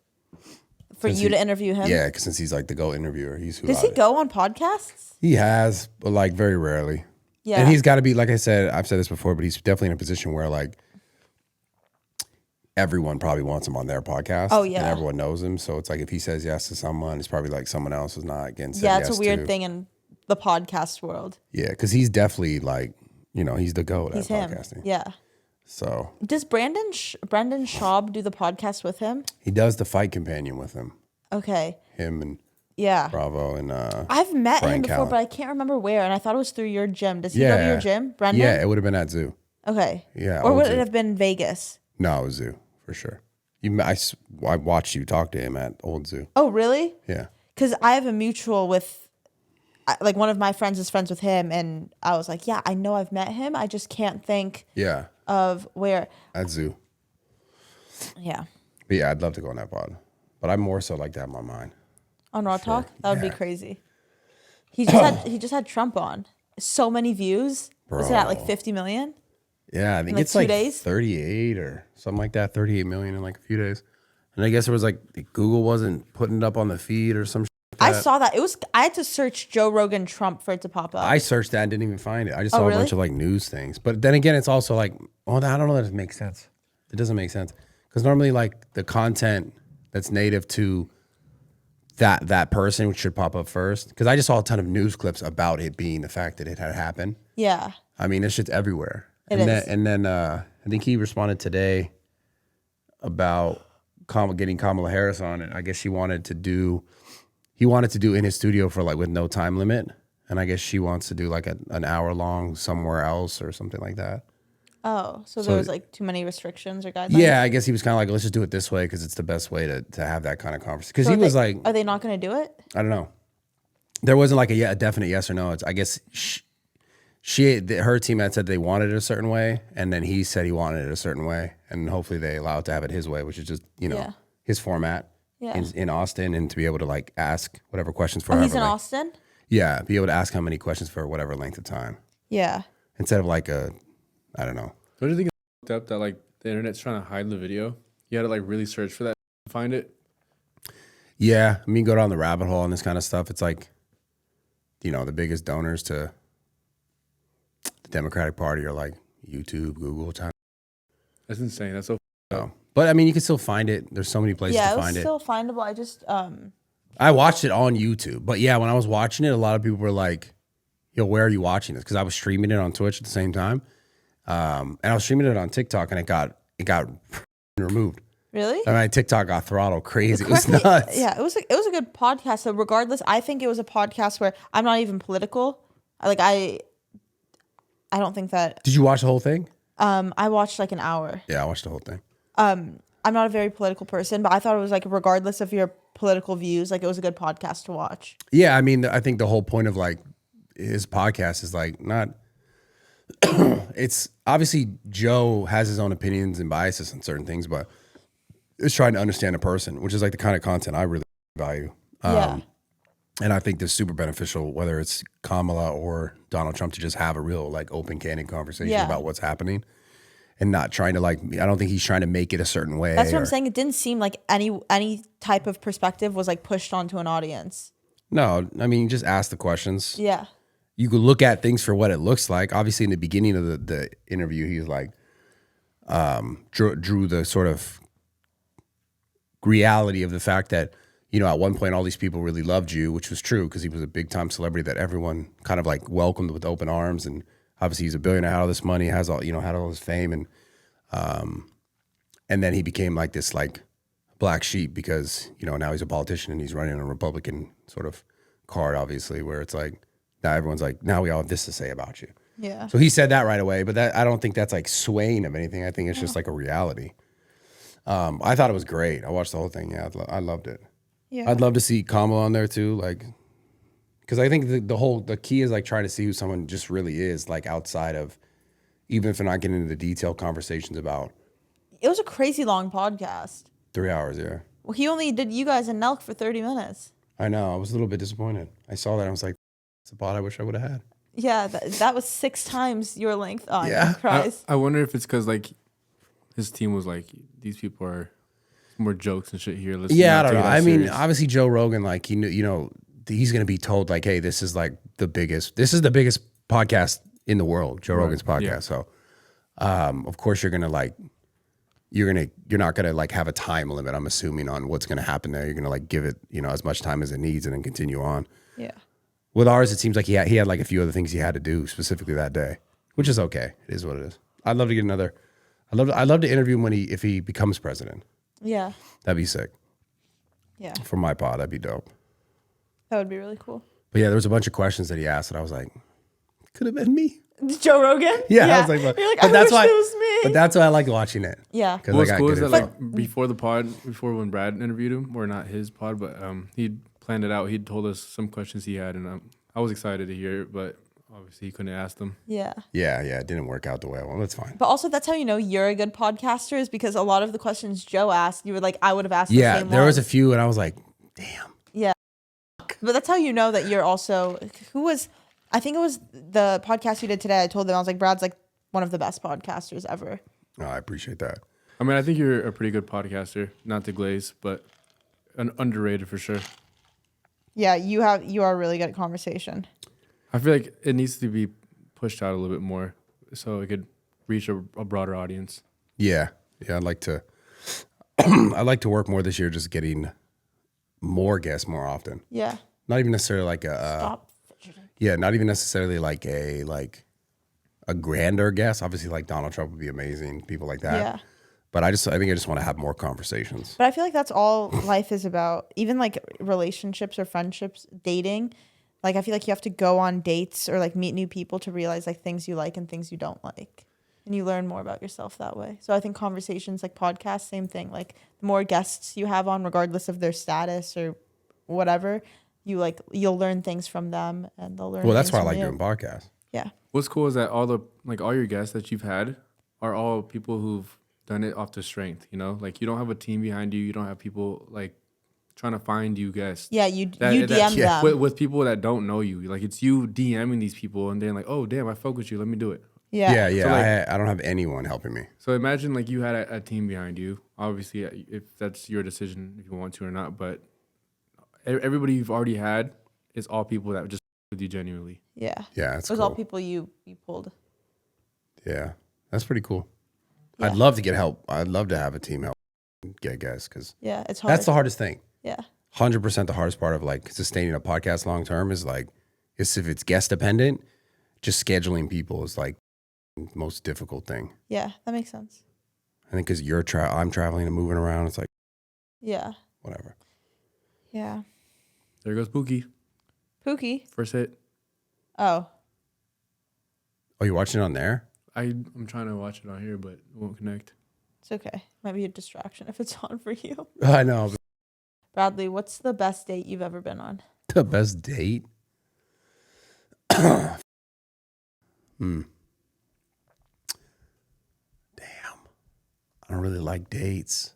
For you to interview him? Yeah, because since he's like the GOAT interviewer, he's who Does he go on podcasts? He has, but like very rarely. Yeah. And he's got to be, like I said, I've said this before, but he's definitely in a position where like everyone probably wants him on their podcast. Oh, yeah. And everyone knows him. So it's like if he says yes to someone, it's probably like someone else is not getting said Yeah, yes it's a weird to. thing in the podcast world. Yeah, because he's definitely like, he's the GOAT He's at him. podcasting. Yeah. So Does Brendan Schaub do the podcast with him? he does the fight companion with him. Okay. Him and Yeah. Bravo and I've met Brian him before, Callen. but I can't remember where. And I thought it was through your gym. Does he go to your gym, Brendan? Yeah, it would have been at Zoo. Okay. Yeah, Or old would Zoo. it have been Vegas? No, it was Zoo for sure. I watched you talk to him at Old Zoo. Oh, really? Yeah. Because I have a mutual with, like, one of my friends is friends with him. And I was like, yeah, I know I've met him. I just can't think Yeah. of where. At Zoo. Yeah. But yeah, I'd love to go on that pod. But I more so like to have my mind. On Raw Talk? That would be Yeah. crazy. He just had Trump on. So many views. Was it at like 50 million? Yeah, I think like it's 2 like days? 38 or something like that. 38 million in like a few days. And I guess it was like Google wasn't putting it up on the feed or some I saw that. I had to search Joe Rogan Trump for it to pop up. I searched that and didn't even find it. I just saw a bunch of like news things. But then again, it's also like, well, I don't know that it makes sense. It doesn't make sense because normally like the content that's native to that person should pop up first. Because I just saw a ton of news clips about it being the fact that it had happened. Yeah. I mean, this shit's everywhere. It is. And then I think he responded today about getting Kamala Harris on it. I guess he wanted to do in his studio for like with no time limit. And I guess she wants to do like an hour long somewhere else or something like that. Oh, so there was like too many restrictions or guidelines? Yeah, I guess he was kind of like, let's just do it this way because it's the best way to have that kind of conversation. Because he was like, are they not going to do it? I don't know. There wasn't like a definite yes or no. It's I guess her team had said they wanted it a certain way, and then he said he wanted it a certain way, and hopefully they allow it to have it his way, which is just his format in Austin, and to be able to like ask whatever questions for. Oh, he's in Austin? Yeah, be able to ask how many questions for whatever length of time. Yeah. Instead of like I don't know. Don't you think it's fucked up that like the internet's trying to hide the video? You had to like really search for that to find it. Yeah, I mean, go down the rabbit hole on this kind of stuff. It's like, the biggest donors to the Democratic Party are like YouTube, Google. That's insane. That's so. But I mean, you can still find it. There's so many places to find it. Yeah, it was still findable. I just I watched it on YouTube, but yeah, when I was watching it, a lot of people were like, "Yo, where are you watching this?" Because I was streaming it on Twitch at the same time, and I was streaming it on TikTok, and it got removed. Really? I mean, TikTok got throttled crazy. It was nuts. Yeah, it was a good podcast. So regardless, I think it was a podcast where I'm not even political. Like I don't think that. Did you watch the whole thing? I watched like an hour. Yeah, I watched the whole thing. I'm not a very political person, but I thought it was like regardless of your political views, like it was a good podcast to watch. Yeah, I mean, I think the whole point of like his podcast is like not. It's obviously Joe has his own opinions and biases on certain things, but it's trying to understand a person, which is like the kind of content I really value. Yeah. And I think this is super beneficial, whether it's Kamala or Donald Trump, to just have a real like open, candid conversation about what's happening. And not trying to like, I don't think he's trying to make it a certain way. That's what I'm saying. It didn't seem like any type of perspective was like pushed onto an audience. No, I mean, just ask the questions. Yeah. You could look at things for what it looks like. Obviously, in the beginning of the interview, he was like, drew the sort of reality of the fact that, at one point all these people really loved you, which was true because he was a big time celebrity that everyone kind of like welcomed with open arms. And obviously he's a billionaire, had all this money, has all, had all this fame. And then he became like this like black sheep because, now he's a politician and he's running a Republican sort of card, obviously, where it's like, now everyone's like, now we all have this to say about you. Yeah. So he said that right away, but I don't think that's like swaying of anything. I think it's just like a reality. I thought it was great. I watched the whole thing. Yeah, I loved it. Yeah. I'd love to see Kamala on there too, like, because I think the key is like trying to see who someone just really is, like outside of, even if they're not getting into the detailed conversations about. It was a crazy long podcast. 3 hours, yeah. Well, he only did you guys and Nelk for 30 minutes. I know. I was a little bit disappointed. I saw that. I was like, it's a pod I wish I would have had. Yeah, that was 6 times your length. Oh, Yeah. Christ. I wonder if it's because like his team was like, these people are more jokes and shit here. Let's Yeah, I not don't know. take it I as mean, serious. obviously Joe Rogan, like he knew, he's going to be told like, hey, this is like this is the biggest podcast in the world, Joe Rogan's podcast. Yeah. So, of course you're going to like, you're not going to like have a time limit, I'm assuming, on what's going to happen there. You're going to like give it, as much time as it needs and then continue on. Yeah. With ours, it seems like he had like a few other things he had to do specifically that day, which is okay. It is what it is. I'd love to get another. I'd love to interview him if he becomes president. Yeah. That'd be sick. Yeah. For my pod, that'd be dope. That would be really cool. But yeah, there was a bunch of questions that he asked, and I was like, could have been me. Joe Rogan? Yeah. I was like, You're like, but I that's wish why. it was me. But that's why I like watching it. Yeah. Because What's I got cool good is that info. like before the pod, before when Brad interviewed him, or not his pod, but he'd planned it out. He'd told us some questions he had, and I was excited to hear it, but obviously he couldn't ask them. Yeah. Yeah, it didn't work out the way I wanted. That's fine. But also, that's how you know you're a good podcaster, is because a lot of the questions Joe asked, you were like, I would have asked the Yeah, same there was a ones. few, and I was like, damn. Yeah. But that's how you know that you're also, I think it was the podcast you did today. I told them, I was like, Brad's like one of the best podcasters ever. No, I appreciate that. I mean, I think you're a pretty good podcaster, not to glaze, but underrated for sure. Yeah, you are really good at conversation. I feel like it needs to be pushed out a little bit more so it could reach a broader audience. Yeah. I'd like to. I'd like to work more this year, just getting more guests more often. Yeah. Not even necessarily like Stop. not even necessarily like a grander guest. Obviously, like Donald Trump would be amazing, people like that. Yeah. But I think I just want to have more conversations. But I feel like that's all life is about. Even like relationships or friendships, dating. Like I feel like you have to go on dates or like meet new people to realize like things you like and things you don't like. And you learn more about yourself that way. So I think conversations like podcasts, same thing. Like the more guests you have on, regardless of their status or whatever, you'll learn things from them and they'll learn. Well, that's things why I from like you. doing podcasts. Yeah. What's cool is that all your guests that you've had are all people who've done it off the strength, you know? Like you don't have a team behind you. You don't have people like trying to find you guests. Yeah, you DM them. With people that don't know you. Like it's you DMing these people and they're like, oh, damn, I fuck with you. Let me do it. Yeah. Yeah. So, like- I don't have anyone helping me. So imagine like you had a team behind you. Obviously, if that's your decision, if you want to or not. But everybody you've already had is all people that just with you genuinely. Yeah. Yeah, that's It was cool. all people you pulled. Yeah, that's pretty cool. Yeah. I'd love to get help. I'd love to have a team help get guests because Yeah, it's hard. that's the hardest thing. Yeah. 100% the hardest part of like sustaining a podcast long term is if it's guest dependent, just scheduling people is like the most difficult thing. Yeah, that makes sense. I think because I'm traveling and moving around, it's like Yeah. whatever. Yeah. There goes Pookie. Pookie. First hit. Oh. Oh, you're watching it on there? I'm trying to watch it on here, but it won't connect. It's okay. Might be a distraction if it's on for you. I know. Bradley, what's the best date you've ever been on? The best date? Damn. I don't really like dates.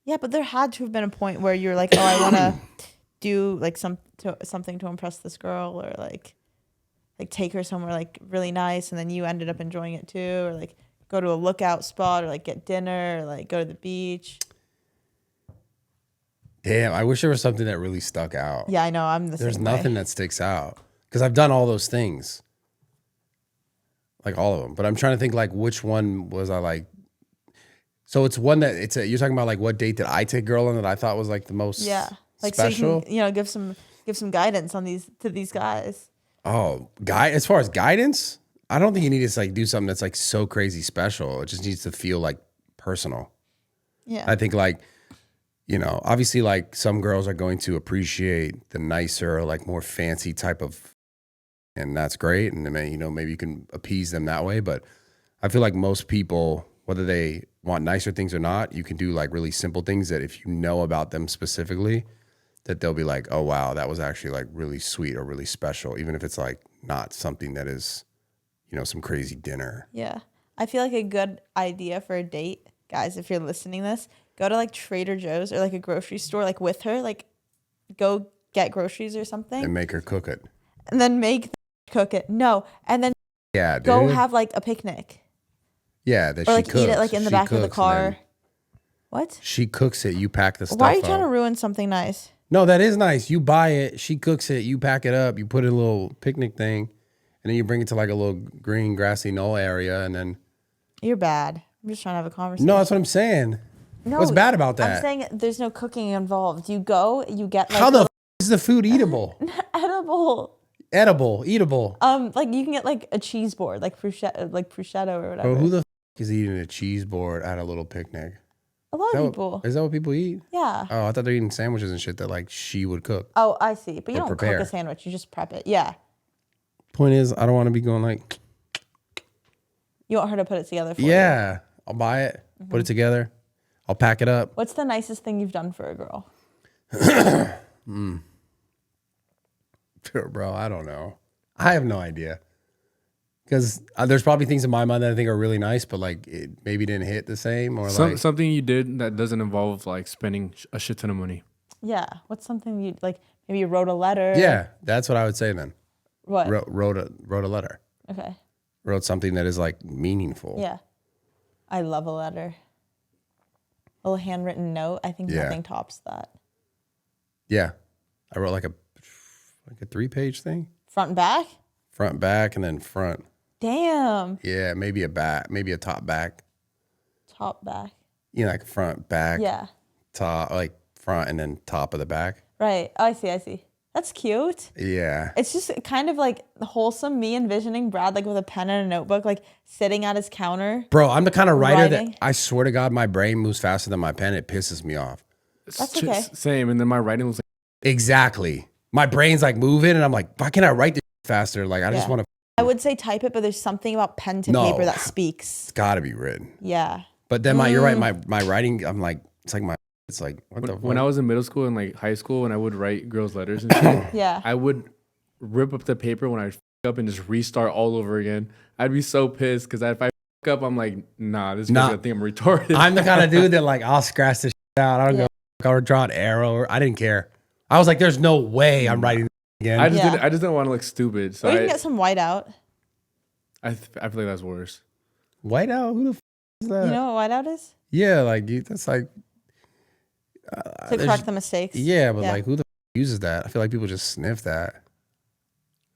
Yeah, but there had to have been a point where you're like, oh, I want to do like something to impress this girl, or like take her somewhere like really nice, and then you ended up enjoying it too, or like go to a lookout spot, or like get dinner, or like go to the beach. Damn, I wish there was something that really stuck out. Yeah, I know. I'm the There's same nothing way. that sticks out because I've done all those things, like all of them. But I'm trying to think like which one was I like. So it's one that you're talking about like what date did I take girl on that I thought was like the most Like special? so you can give some guidance on these guys. Oh, as far as guidance, I don't think you need to like do something that's like so crazy special. It just needs to feel like personal. Yeah. I think like, obviously like some girls are going to appreciate the nicer, like more fancy type of, and that's great. And then, maybe you can appease them that way. But I feel like most people, whether they want nicer things or not, you can do like really simple things that if you know about them specifically, that they'll be like, oh, wow, that was actually like really sweet or really special, even if it's like not something that is, some crazy dinner. Yeah. I feel like a good idea for a date, guys, if you're listening to this, go to like Trader Joe's or like a grocery store, like with her, like go get groceries or something. And make her cook it. And then cook it. No. And then Yeah, dude. go have like a picnic. Yeah, that Or she like cooks. eat it like in the She back of the cooks, and then car. What? She cooks it. You pack the stuff Why are you trying to up. ruin something nice? No, that is nice. You buy it. She cooks it. You pack it up. You put it in a little picnic thing. And then you bring it to like a little green grassy knoll area. And then. You're bad. I'm just trying to have a conversation. No, that's what I'm saying. No, What's bad about that? I'm saying there's no cooking involved. You go, you get like How the is the food eatable? edible. Edible. Eatable. Like you can get like a cheese board, like prosciutto or whatever. Bro, who the is eating a cheese board at a little picnic? A lot Is of that people. Is that what people eat? Yeah. Oh, I thought they're eating sandwiches and shit that like she would cook. Oh, I see. But you Or don't prepare. cook a sandwich. You just prep it. Yeah. Point is, I don't want to be going like, You want her to put it together for you. yeah, I'll buy it, put it together, I'll pack it up. What's the nicest thing you've done for a girl? Bro, I don't know. I have no idea. Because there's probably things in my mind that I think are really nice, but like it maybe didn't hit the same or like. Something you did that doesn't involve like spending a shit ton of money. Yeah. What's something you like? Maybe you wrote a letter. Yeah, that's what I would say then. What? Wrote a letter. Okay. Wrote something that is like meaningful. Yeah. I love a letter. A little handwritten note. I think Yeah. nothing tops that. Yeah. I wrote like a 3-page thing. Front and back? Front, back, and then front. Damn. Yeah, maybe a back, maybe a top, back. Top, back. You know, like front, back, Yeah. top, like front, and then top of the back. Right. Oh, I see. That's cute. Yeah. It's just kind of like wholesome, me envisioning Brad like with a pen and a notebook, like sitting at his counter. Bro, I'm the kind of writer Writing. that I swear to God, my brain moves faster than my pen. It pisses me off. That's okay. Same. And then my writing was like, Exactly. My brain's like moving, and I'm like, why can't I write this faster? Like, I just Yeah. want to. I would say type it, but there's something about pen to No. paper that speaks. It's got to be written. Yeah. But then you're right. My writing, I'm like, it's like what the fuck? when I was in middle school and like high school, and I would write girls' letters and shit, Yeah. I would rip up the paper when I f up and just restart all over again. I'd be so pissed because if I f up, I'm like, nah, this guy's gonna think I'm retarded. I'm the kind of dude that like I'll scratch this shit out. I don't go. I'll draw an arrow. Or, I didn't care. I was like, there's no way I'm writing this again. I just didn't want to look stupid. So Or you can get some whiteout. I feel like that's worse. Whiteout? Who the f is that? You know what whiteout is? Yeah, like that's like. To correct the mistakes. Yeah, but like who the f uses that? I feel like people just sniff that.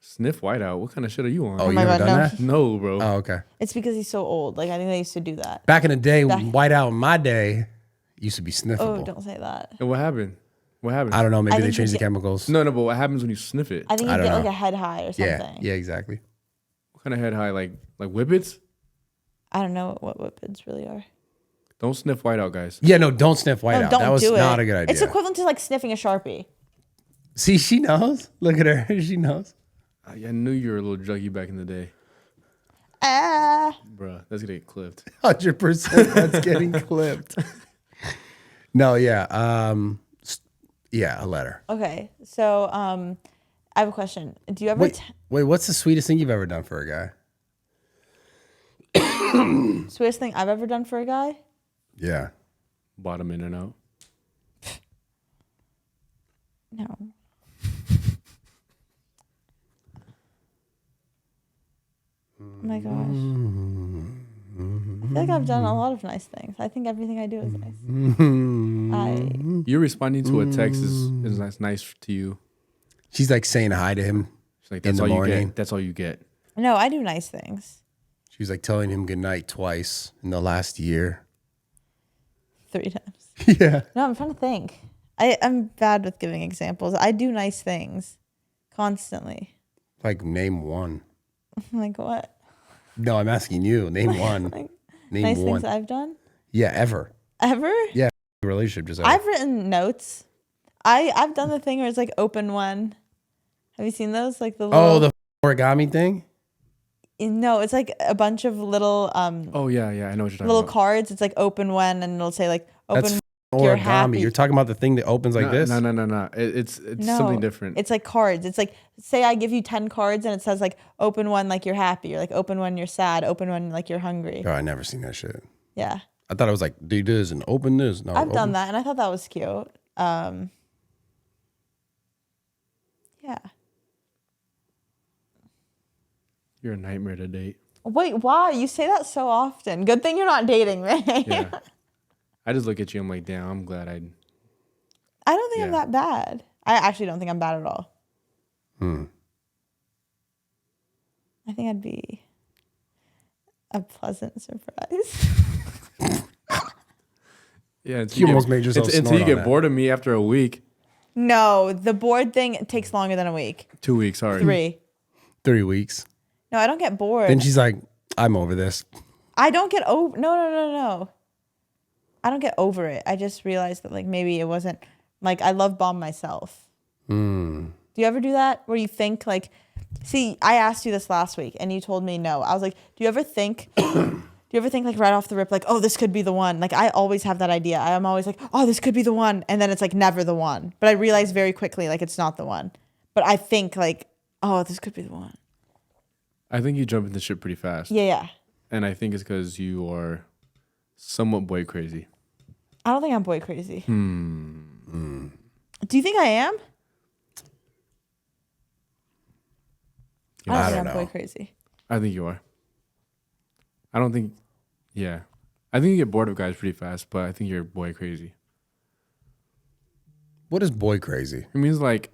Sniff whiteout. What kind of shit are you on? Oh, you my never God, done no. that? No, bro. Oh, okay. It's because he's so old. Like I think they used to do that. Back in the day, whiteout in my day used to be sniffable. Oh, don't say that. And what happened? What happened? I don't know. Maybe I they think changed you the chemicals. No, but what happens when you sniff it? I think I you don't get like know. a head high or something. Yeah, exactly. What kind of head high? Like whippets? I don't know what whippets really are. Don't sniff whiteout, guys. Yeah, no, don't sniff whiteout. No, don't That was do it. not a good idea. It's equivalent to like sniffing a Sharpie. See, she knows. Look at her. She knows. I knew you were a little druggy back in the day. Bruh, that's gonna get clipped. 100% that's getting clipped. No, yeah. Yeah, a letter. Okay, so I have a question. Do you ever? Wait, what's the sweetest thing you've ever done for a guy? Sweetest thing I've ever done for a guy? Yeah. Bottom in and out. No. Oh my gosh. I feel like I've done a lot of nice things. I think everything I do is nice. You responding to a text is nice to you. She's like saying hi to him. She's like, In that's the all you morning. get. That's all you get. No, I do nice things. She was like telling him goodnight twice in the last year. 3 times. Yeah. No, I'm trying to think. I'm bad with giving examples. I do nice things constantly. Like name one. Like what? No, I'm asking you. Name one. Like Name nice one. things I've done? Yeah, ever. Ever? Yeah, relationship just ever. I've written notes. I've done the thing where it's like open one. Have you seen those? Like the little, Oh, the origami thing? no, it's like a bunch of little Oh yeah, I know what you're talking little about. cards. It's like open one, and it'll say like open. That's you're origami. happy. You're talking about the thing that opens like this? No. It's No, something different. It's like cards. It's like, say I give you 10 cards and it says like open one like you're happy, or like open one you're sad, open one like you're hungry. Oh, I never seen that shit. Yeah. I thought it was like, do this and open this. No, I've done that and I thought that was cute. Yeah. You're a nightmare to date. Wait, why? You say that so often. Good thing you're not dating me. Yeah. I just look at you. I'm like, damn. I'm glad I. I don't think I'm that bad. I actually don't think I'm bad at all. I think I'd be a pleasant surprise. Yeah. You almost made yourself until snort you on get that. bored of me after a week. No, the bored thing takes longer than a week. 2 weeks. Sorry. 3. 3 weeks. No, I don't get bored. Then she's like, I'm over this. I don't get over. No. I don't get over it. I just realized that like maybe it wasn't like I love bomb myself. Do you ever do that where you think like, see, I asked you this last week and you told me no. I was like, do you ever think like right off the rip like, oh, this could be the one? Like I always have that idea. I am always like, oh, this could be the one, and then it's like never the one. But I realize very quickly like it's not the one. But I think like, oh, this could be the one. I think you jump into shit pretty fast. Yeah. And I think it's because you are somewhat boy crazy. I don't think I'm boy crazy. Do you think I am? I think don't I'm know. boy crazy. I think you are. I don't think. Yeah. I think you get bored of guys pretty fast, but I think you're boy crazy. What is boy crazy? It means like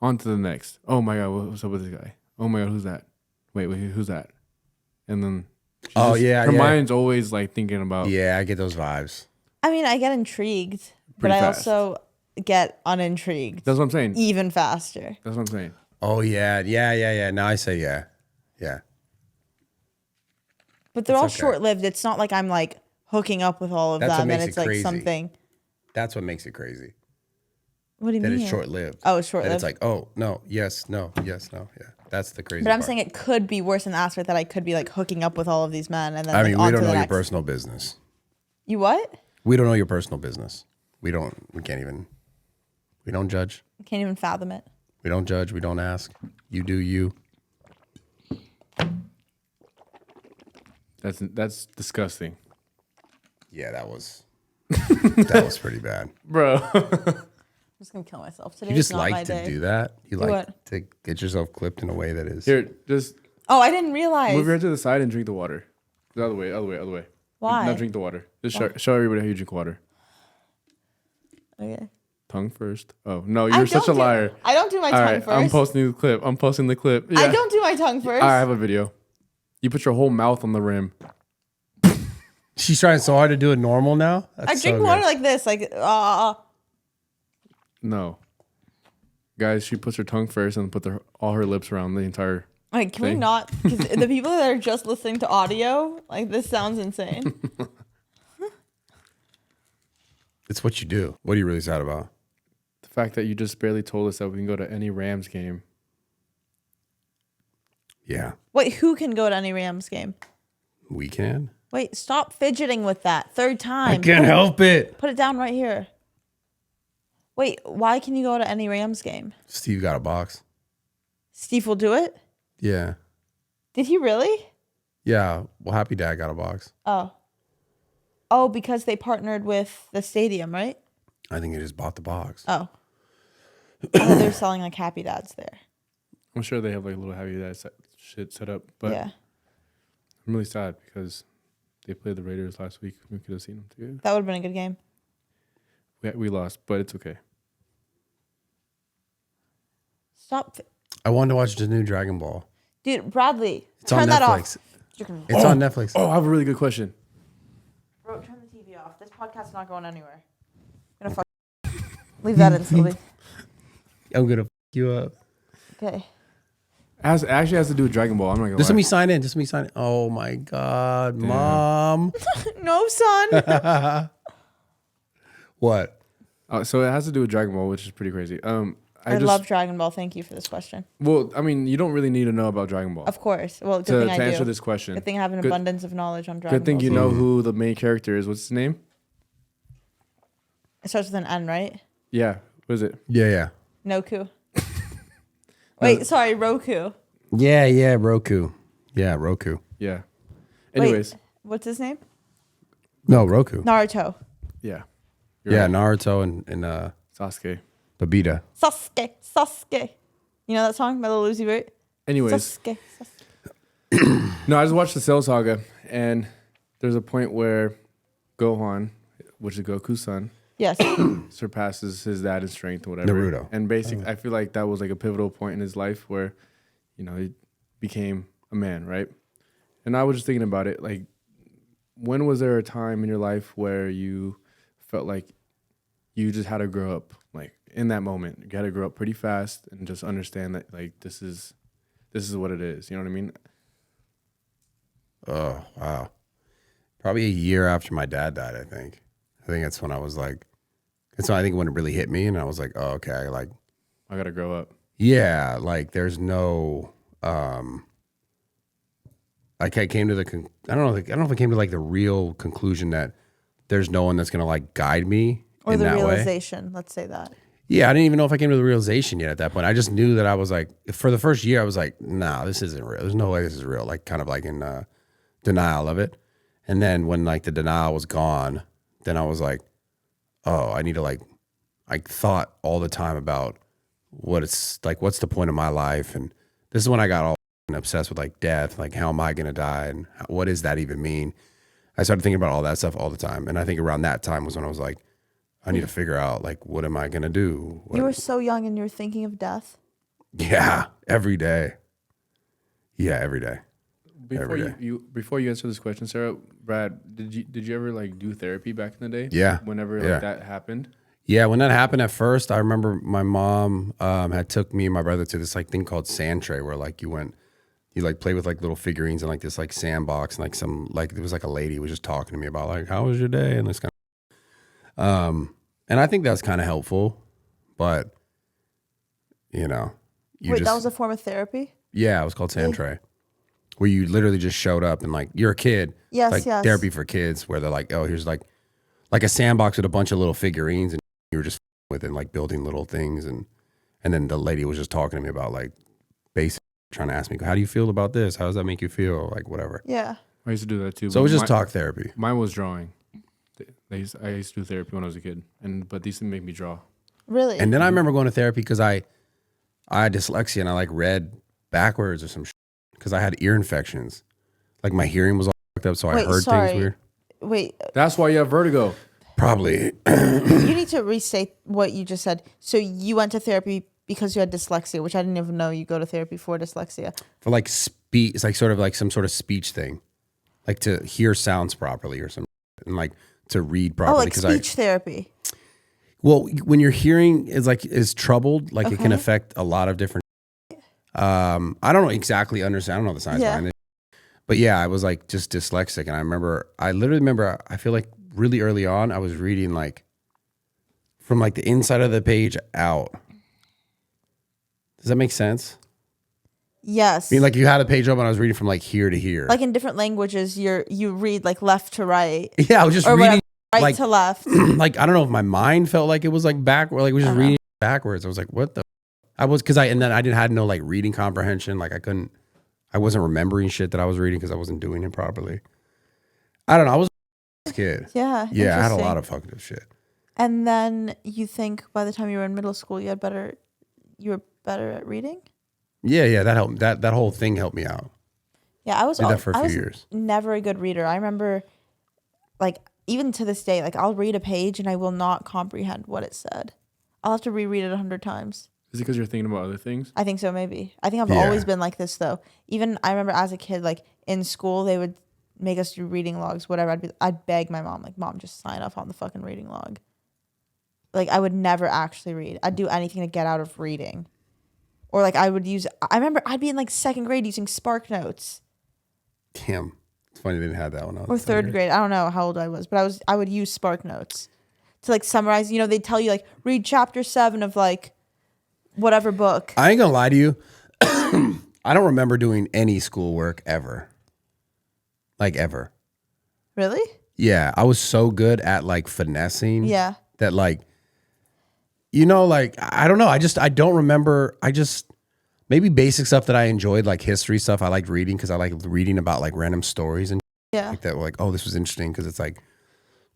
On to the next. Oh my God, what's up with this guy? Oh my God, who's that? Wait, who's that? And then her mind's always like thinking about. Yeah, I get those vibes. I mean, I get intrigued, but Pretty I fast. also get unintrigued. That's what I'm saying. Even faster. That's what I'm saying. Oh yeah. Now I say yeah. But they're all okay. short-lived. It's not like I'm like hooking up with all of That's what them, makes and it's it like crazy. something. That's what makes it crazy. What do you That mean? it's short-lived. Oh, it's short-lived. That it's like, oh no, yes, no, yes, no, yeah. That's the crazy. But I'm part. saying it could be worse in the aspect that I could be like hooking up with all of these men, and then I like, mean, on we to don't the know your next. personal business. You what? We don't know your personal business. We don't judge. I can't even fathom it. We don't judge. We don't ask. You do you. That's disgusting, Yeah, that was pretty bad. bro. I'm just gonna kill myself today. You just not my like to day. do that. You Do like what? to get yourself clipped in a way that is. Here, just Oh, I didn't realize. move your head to the side and drink the water. The other way. Why? Now drink the water. Just show everybody how you drink water. Okay. Tongue first. Oh no, I you're such a don't do- liar. I don't do my All tongue right, first. I'm posting the clip. Yeah. I don't do my tongue first. I have a video. You put your whole mouth on the rim. She's trying so hard to do it normal now. That's I so drink good. water like this, like No, guys, she puts her tongue first and put all her lips around the entire. Like, can we thing. not? Because the people that are just listening to audio, like, this sounds insane. It's what you do. What are you really sad about? The fact that you just barely told us that we can go to any Rams game. Yeah, Wait, who can go to any Rams game? we can. Wait, stop fidgeting with that. Third time. I can't help it. Put it down right here. Wait, why can you go to any Rams game? Steve got a box. Steve will do it? Yeah. Did he really? Yeah. Well, Happy Dad got a box. Oh. Oh, because they partnered with the stadium, right? I think he just bought the box. Oh. Oh, they're selling like Happy Dads there. I'm sure they have like a little heavy that shit set up, but Yeah. I'm really sad because they played the Raiders last week. We could have seen them together. That would have been a good game. We lost, but it's okay. Stop. I wanted to watch the new Dragon Ball. Dude, Bradley, It's turn on that Netflix. off. It's on Netflix. Oh, I have a really good question. Bro, turn the TV off. This podcast's not going anywhere. I'm gonna leave that in, Sylvie. I'm gonna f you up. Okay. It actually has to do with Dragon Ball. I'm not gonna Just lie. let me sign in. Just let me sign in. Oh my God, Mom. No, son. What? So it has to do with Dragon Ball, which is pretty crazy. I love Dragon Ball. Thank you for this question. Well, I mean, you don't really need to know about Dragon Ball Of course. Well, good to thing I do. answer this question. Good thing I have an Good- abundance of knowledge on Dragon Good thing Ball. you know who the main character is. What's his name? It starts with an N, right? Yeah. What is it? Yeah. Noku. Wait, sorry, Roku. Yeah. Roku. Yeah, Roku. Yeah. Anyways. Wait, what's his name? No, Roku. Naruto. Yeah. Yeah, right. Naruto and Sasuke. Babita. Sasuke. You know that song by Lil Uzi Vert? Anyways. Sasuke. No, I just watched the Cell Saga, and there's a point where Gohan, which is Goku's son, Yes. surpasses his dad in strength or whatever. Naruto. And basically, I feel like that was like a pivotal point in his life where, he became a man, right? And I was just thinking about it, like, when was there a time in your life where you felt like you just had to grow up, like in that moment, you had to grow up pretty fast and just understand that like this is what it is. You know what I mean? Oh, wow. Probably a year after my dad died, I think. I think that's when I was like, that's when I think when it really hit me, and I was like, oh, okay, I gotta grow up. yeah, like there's no, like I came to I don't know if I came to like the real conclusion that there's no one that's gonna like guide me Or in the that way. realization, let's say that. Yeah, I didn't even know if I came to the realization yet at that point. I just knew that I was like, for the first year, I was like, nah, this isn't real. There's no way this is real. Like kind of like in denial of it. And then when like the denial was gone, then I was like, oh, I need to like, I thought all the time about what it's like, what's the point of my life? And this is when I got all obsessed with like death, like how am I going to die? And what does that even mean? I started thinking about all that stuff all the time. And I think around that time was when I was like, I need to figure out like, what am I going to do? You were so young and you were thinking of death. Yeah, every day. Yeah, every day. Before you answer this question, Sarah, Brad, did you ever like do therapy back in the day? Yeah. Whenever Yeah. like that happened. Yeah, when that happened at first, I remember my mom had took me and my brother to this like thing called sand tray, where like you like play with like little figurines and like this like sandbox, and like some like there was like a lady who was just talking to me about like how was your day and this kind of and I think that's kind of helpful, but you know, Wait, that was a form of therapy? Yeah, it was called sand tray, where you literally just showed up and like you're a kid. Yes, like yes. Therapy for kids, where they're like, oh, here's like a sandbox with a bunch of little figurines, and you were just with it, and like building little things, and then the lady was just talking to me about like basically trying to ask me, how do you feel about this? How does that make you feel? Like whatever. Yeah. I used to do that too. So it was just talk therapy. Mine was drawing. I used to do therapy when I was a kid, but these didn't make me draw. Really? And then I remember going to therapy because I had dyslexia and I like read backwards or some shit because I had ear infections. Like my hearing was all fucked up, so I heard things weird. Wait. That's why you have vertigo. Probably. You need to restate what you just said. So you went to therapy because you had dyslexia, which I didn't even know you go to therapy for dyslexia. For like speech, it's like sort of like some sort of speech thing, like to hear sounds properly or something, and like to read properly. Oh, like speech therapy. Well, when your hearing is troubled, like it can affect a lot of different. I don't know exactly understand. I don't know the science behind it, but yeah, I was like just dyslexic, and I literally remember. I feel like really early on, I was reading like from like the inside of the page out. Does that make sense? Yes. I mean, like you had a page open, I was reading from like here to here. Like in different languages, you read like left to right. Yeah, I was just or reading right like, to left. Like I don't know if my mind felt like it was like back, or like it was just reading backwards. I was like, what the? I was and then I had no like reading comprehension. Like I wasn't remembering shit that I was reading because I wasn't doing it properly. I don't know. I was a kid. Yeah. Yeah, I had a lot of fucked up shit. And then you think by the time you were in middle school, you were better at reading? Yeah, that helped. That whole thing helped me out. Yeah, I was Did that for a few years. Never a good reader. I remember, like, even to this day, like I'll read a page and I will not comprehend what it said. I'll have to reread it 100 times. Is it because you're thinking about other things? I think so, maybe. I think I've always been like this, though. Even I remember as a kid, like in school, they would make us do reading logs, whatever. I'd beg my mom, like, Mom, just sign off on the fucking reading log. Like, I would never actually read. I'd do anything to get out of reading. Or like I remember I'd be in like second grade using Spark Notes. Damn. It's funny they didn't have that one. Or third grade. I don't know how old I was, but I would use Spark Notes to like summarize. You know, they'd tell you like read chapter 7 of like whatever book. I ain't gonna lie to you. I don't remember doing any schoolwork ever. Like ever. Really? Yeah. I was so good at like finessing. Yeah. That like, you know, like, I don't know. I don't remember. Maybe basic stuff that I enjoyed, like history stuff. I liked reading because I like reading about like random stories and like that. Like, oh, this was interesting because it's like,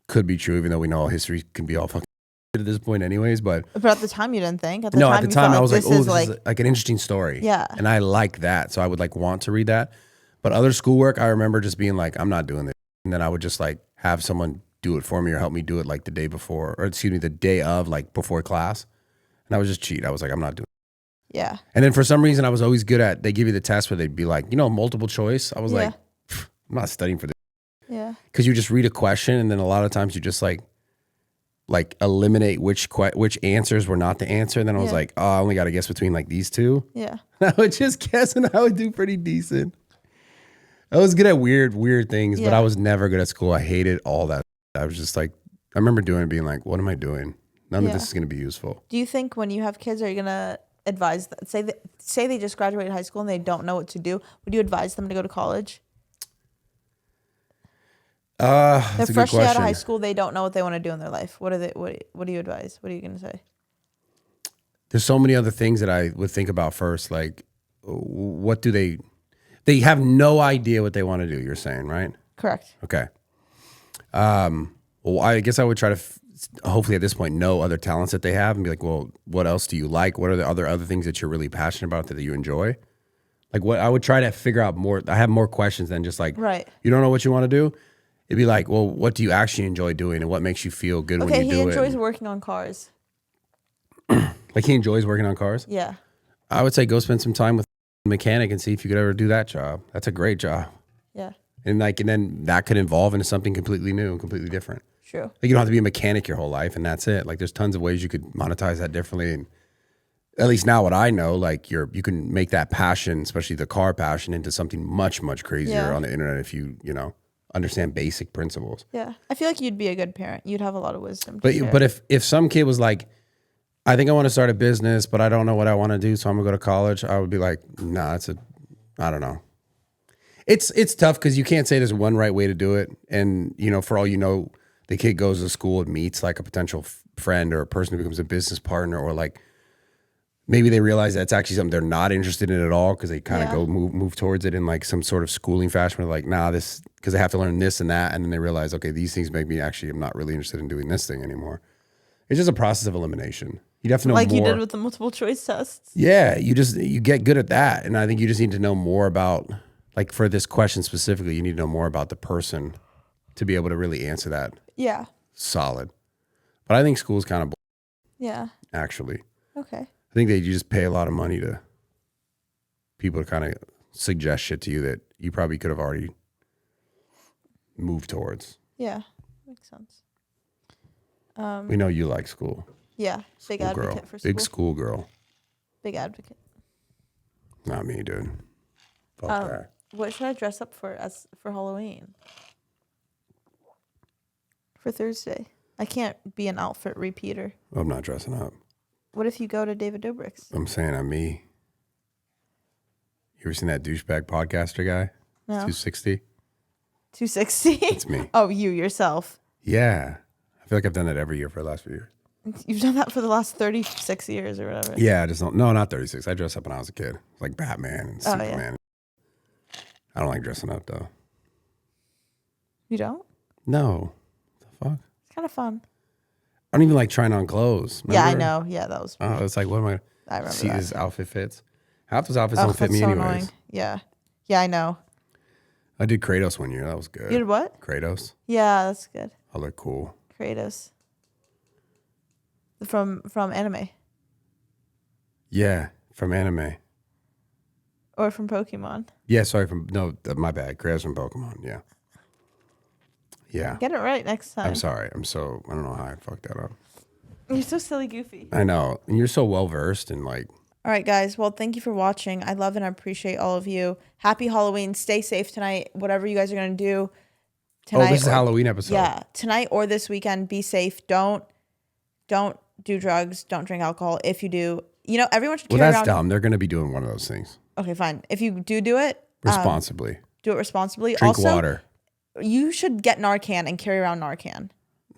could be true, even though we know all history can be all fucking at this point anyways. But at the time you didn't think? At the time I was like, oh, this like, is like an interesting story. Yeah. And I like that. So I would like want to read that. But other schoolwork, I remember just being like, I'm not doing this. And then I would just like have someone do it for me or help me do it like the day before, or excuse me, the day of, like before class. And I was just cheat. I was like, I'm not doing it. Yeah. And then for some reason I was always good at, they give you the test where they'd be like, you know, multiple choice. I was like, I'm not studying for this. Yeah. Because you just read a question and then a lot of times you just like eliminate which answers were not the answer. And then I was like, oh, I only got to guess between like these two. Yeah. And I would just guess and I would do pretty decent. I was good at weird things, but I was never good at school. I hated all that. I was just like, I remember doing it being like, what am I doing? None of this is going to be useful. Do you think when you have kids, are you going to advise, say they just graduated high school and they don't know what to do, would you advise them to go to college? They're freshly out of high school. They don't know what they want to do in their life. What do you advise? What are you going to say? There's so many other things that I would think about first. Like, what do they have no idea what they want to do. You're saying, right? Correct. Okay. Well, I guess I would try to hopefully at this point know other talents that they have and be like, well, what else do you like? What are the other things that you're really passionate about that you enjoy? Like what I would try to figure out more. I have more questions than just like, you don't know what you want to do. It'd be like, well, what do you actually enjoy doing and what makes you feel good when you do it? Okay, he enjoys working on cars. Like he enjoys working on cars? Yeah. I would say go spend some time with a mechanic and see if you could ever do that job. That's a great job. Yeah. And then that could evolve into something completely new and completely different. True. Like you don't have to be a mechanic your whole life and that's it. Like there's tons of ways you could monetize that differently. And at least now what I know, like you can make that passion, especially the car passion, into something much, much crazier on the internet if you understand basic principles. Yeah. I feel like you'd be a good parent. You'd have a lot of wisdom. But if some kid was like, I think I want to start a business, but I don't know what I want to do, so I'm gonna go to college, I would be like, nah, I don't know. It's tough because you can't say there's one right way to do it. And, for all you know, the kid goes to school and meets like a potential friend or a person who becomes a business partner, or like maybe they realize that's actually something they're not interested in at all because they kind of go move towards it in like some sort of schooling fashion. Where like, nah, this, because they have to learn this and that. And then they realize, okay, these things make me I'm not really interested in doing this thing anymore. It's just a process of elimination. You'd have to know like more. you did with the multiple choice tests. Yeah, you get good at that. And I think you just need to know more about, like for this question specifically, you need to know more about the person to be able to really answer that. Yeah. Solid. But I think school's kind of Yeah. actually. Okay. I think you just pay a lot of money to people to kind of suggest shit to you that you probably could have already moved towards. Yeah. Makes sense. We know you like school. Yeah. Big School advocate girl. for school. Big school girl. Big advocate. Not me, dude. Fuck that. What should I dress up for for Halloween? For Thursday. I can't be an outfit repeater. I'm not dressing up. What if you go to David Dobrik's? I'm saying I'm me. You ever seen that douchebag podcaster guy? No. 260? 260? That's me. Oh, you yourself. Yeah. I feel like I've done that every year for the last few years. You've done that for the last 36 years or whatever. Yeah, I just don't. No, not 36. I dressed up when I was a kid. Like Batman and Superman. I don't like dressing up though. You don't? No. What the fuck? It's kind of fun. I don't even like trying on clothes. Remember? Yeah, I know. Yeah, that was. Oh, it's like, what am I? I remember See that. this outfit fits. Half those outfits don't fit that's me so anyways. annoying. Yeah. Yeah, I know. I did Kratos one year. That was good. You did what? Kratos. Yeah, that's good. I look cool. Kratos. From anime. Yeah, from anime. Or from Pokemon. Yeah, sorry. My bad. Kratos from Pokemon. Yeah. Yeah. Get it right next time. I'm sorry. I don't know how I fucked that up. You're so silly goofy. I know. And you're so well versed in like. All right, guys. Well, thank you for watching. I love and I appreciate all of you. Happy Halloween. Stay safe tonight. Whatever you guys are going to do tonight. Oh, this is a Halloween episode. Yeah. Tonight or this weekend, be safe. Don't do drugs. Don't drink alcohol. If you do, everyone should carry Well, that's around. dumb. They're going to be doing one of those things. Okay, fine. If you do it. Responsibly. Do it responsibly. Drink also, water. You should get Narcan and carry around Narcan.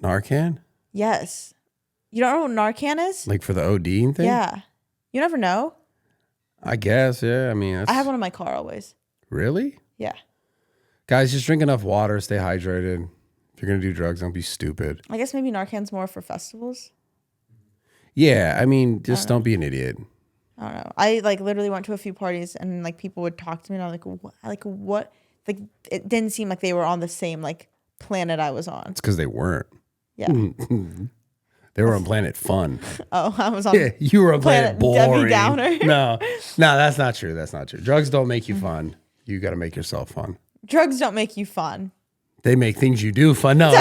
Narcan? Yes. You don't know what Narcan is? Like for the ODing thing? Yeah. You never know. I guess, yeah. I mean, I have one in my car always. Really? Yeah. Guys, just drink enough water, stay hydrated. If you're going to do drugs, don't be stupid. I guess maybe Narcan's more for festivals. Yeah, I mean, just don't be an idiot. I don't know. I literally went to a few parties and people would talk to me and I'm like, what? Like, it didn't seem like they were on the same planet I was on. It's because they weren't. Yeah. They were on planet fun. Oh, I was on. Yeah, you were on planet boring. Debbie Downer. No, that's not true. That's not true. Drugs don't make you fun. You got to make yourself fun. Drugs don't make you fun. They make things you do fun. No.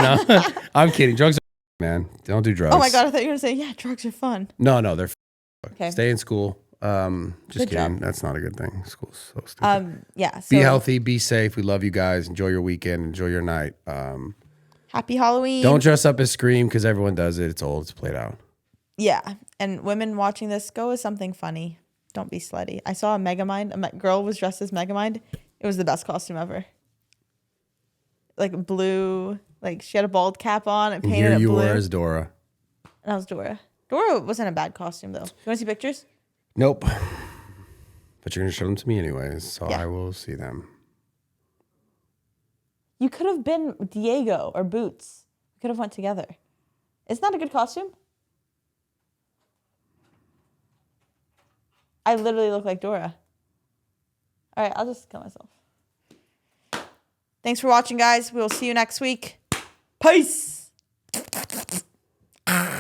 I'm kidding. Drugs are man. Don't do drugs. Oh my God, I thought you were going to say, yeah, drugs are fun. No, they're Okay. Stay in school. Just Good kidding. job. That's not a good thing. School's so stupid. Yeah. So Be healthy. Be safe. We love you guys. Enjoy your weekend. Enjoy your night. Happy Halloween. Don't dress up as Scream because everyone does it. It's old. It's played out. Yeah. And women watching this, go with something funny. Don't be slutty. I saw a Megamind. A girl was dressed as Megamind. It was the best costume ever. Blue. She had a bald cap on and And painted here it you blue. were as Dora. And I was Dora. Dora wasn't a bad costume, though. You want to see pictures? Nope. But you're going to show them to me anyways, so Yeah. I will see them. You could have been Diego or Boots. We could have went together. Isn't that a good costume? I literally look like Dora. All right, I'll just kill myself. Thanks for watching, guys. We will see you next week. Peace.